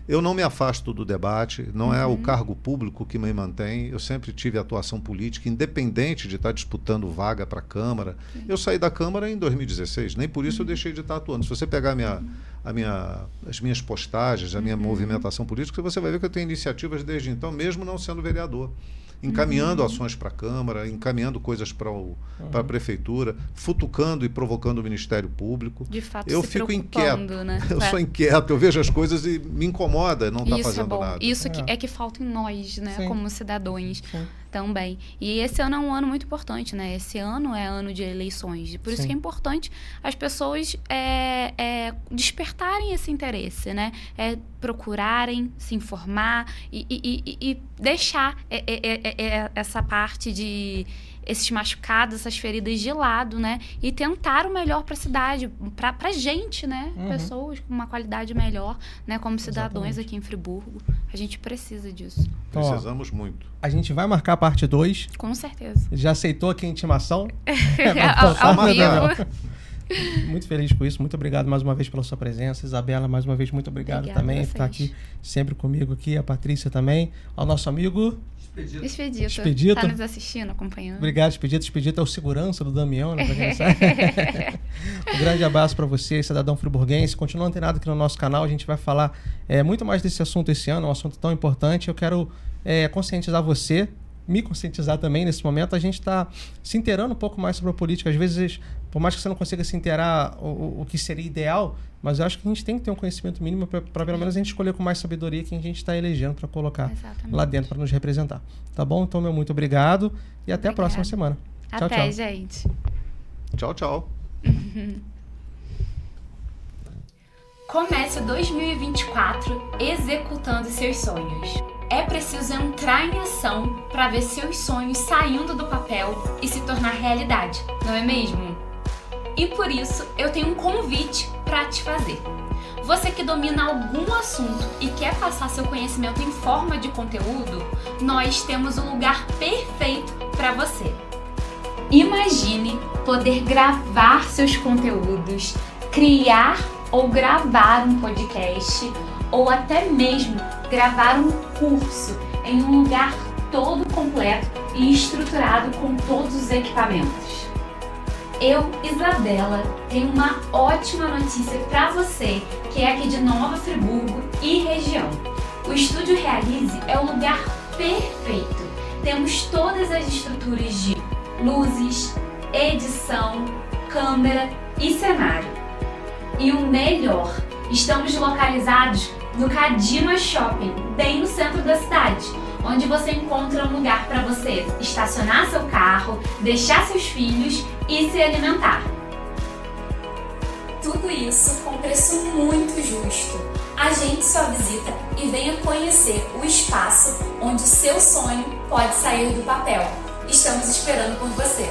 C: Eu não me afasto do debate, não é o cargo público que me mantém. Eu sempre tive atuação política, independente de estar disputando vaga para a Câmara. Eu saí da Câmara em 2016, nem por isso eu deixei de estar atuando. Se você pegar as minhas postagens, a minha movimentação política, você vai ver que eu tenho iniciativas desde então, mesmo não sendo vereador. Encaminhando ações para a Câmara, encaminhando coisas para a Prefeitura, futucando e provocando o Ministério Público.
D: De fato,
C: Eu
D: se
C: fico
D: preocupando,
C: inquieto.
D: né?
C: Eu sou inquieto, eu vejo as coisas e me incomoda não estar
D: Isso
C: fazendo
D: é bom.
C: nada.
D: Isso que falta em nós, né?
B: Sim.
D: Como cidadãos
B: Sim.
D: também. E esse ano é um ano muito importante, né? Esse ano é ano de eleições. Por isso
B: Sim.
D: que é importante as pessoas despertarem esse interesse, né? Procurarem, se informar e deixar essa parte de esses machucados, essas feridas de lado, né? E tentar o melhor para a cidade, para gente, né? Pessoas com uma qualidade melhor, né? Como cidadãos
B: Exatamente.
D: aqui em Friburgo. A gente precisa disso.
B: Então, ó,
C: Precisamos muito.
B: a gente vai marcar a parte 2.
D: Com certeza.
B: Já aceitou aqui a intimação?
D: Ao
B: Vai dar,
D: vivo.
B: Muito feliz com isso. Muito obrigado mais uma vez pela sua presença. Isabela, mais uma vez, muito obrigado
D: Obrigada
B: também
D: a
B: por estar
D: vocês.
B: aqui sempre comigo aqui. A Patrícia também. Ao nosso amigo...
D: Expedito.
B: Expedito.
D: Tá nos assistindo, acompanhando.
B: Obrigado, Expedito. Expedito é o segurança do Damião, né? Pra quem não sabe. Um grande abraço para você, cidadão friburguense. Continua antenado aqui no nosso canal. A gente vai falar muito mais desse assunto esse ano, um assunto tão importante. Eu quero conscientizar você, me conscientizar também nesse momento. A gente está se inteirando um pouco mais sobre a política. Às vezes, por mais que você não consiga se inteirar o que seria ideal, mas eu acho que a gente tem que ter um conhecimento mínimo para pelo menos a gente escolher com mais sabedoria quem a gente está elegendo para colocar
D: Exatamente.
B: lá dentro para nos representar. Tá bom? Então, meu muito obrigado e até a
D: Obrigada.
B: próxima semana. Tchau,
D: Até,
B: tchau.
D: gente.
C: Tchau, tchau.
A: Comece 2024 executando seus sonhos. É preciso entrar em ação para ver seus sonhos saindo do papel e se tornar realidade, não é mesmo? E por isso eu tenho um convite para te fazer. Você que domina algum assunto e quer passar seu conhecimento em forma de conteúdo, nós temos o lugar perfeito para você. Imagine poder gravar seus conteúdos, criar ou gravar um podcast ou até mesmo gravar um curso em um lugar todo completo e estruturado com todos os equipamentos. Eu, Isabela, tenho uma ótima notícia para você que é aqui de Nova Friburgo e região. O Estúdio Realize é o lugar perfeito. Temos todas as estruturas de luzes, edição, câmera e cenário. E o melhor, estamos localizados no Cadima Shopping, bem no centro da cidade, onde você encontra um lugar para você estacionar seu carro, deixar seus filhos e se alimentar. Tudo isso com preço muito justo. Agende sua visita e venha conhecer o espaço onde o seu sonho pode sair do papel. Estamos esperando por você.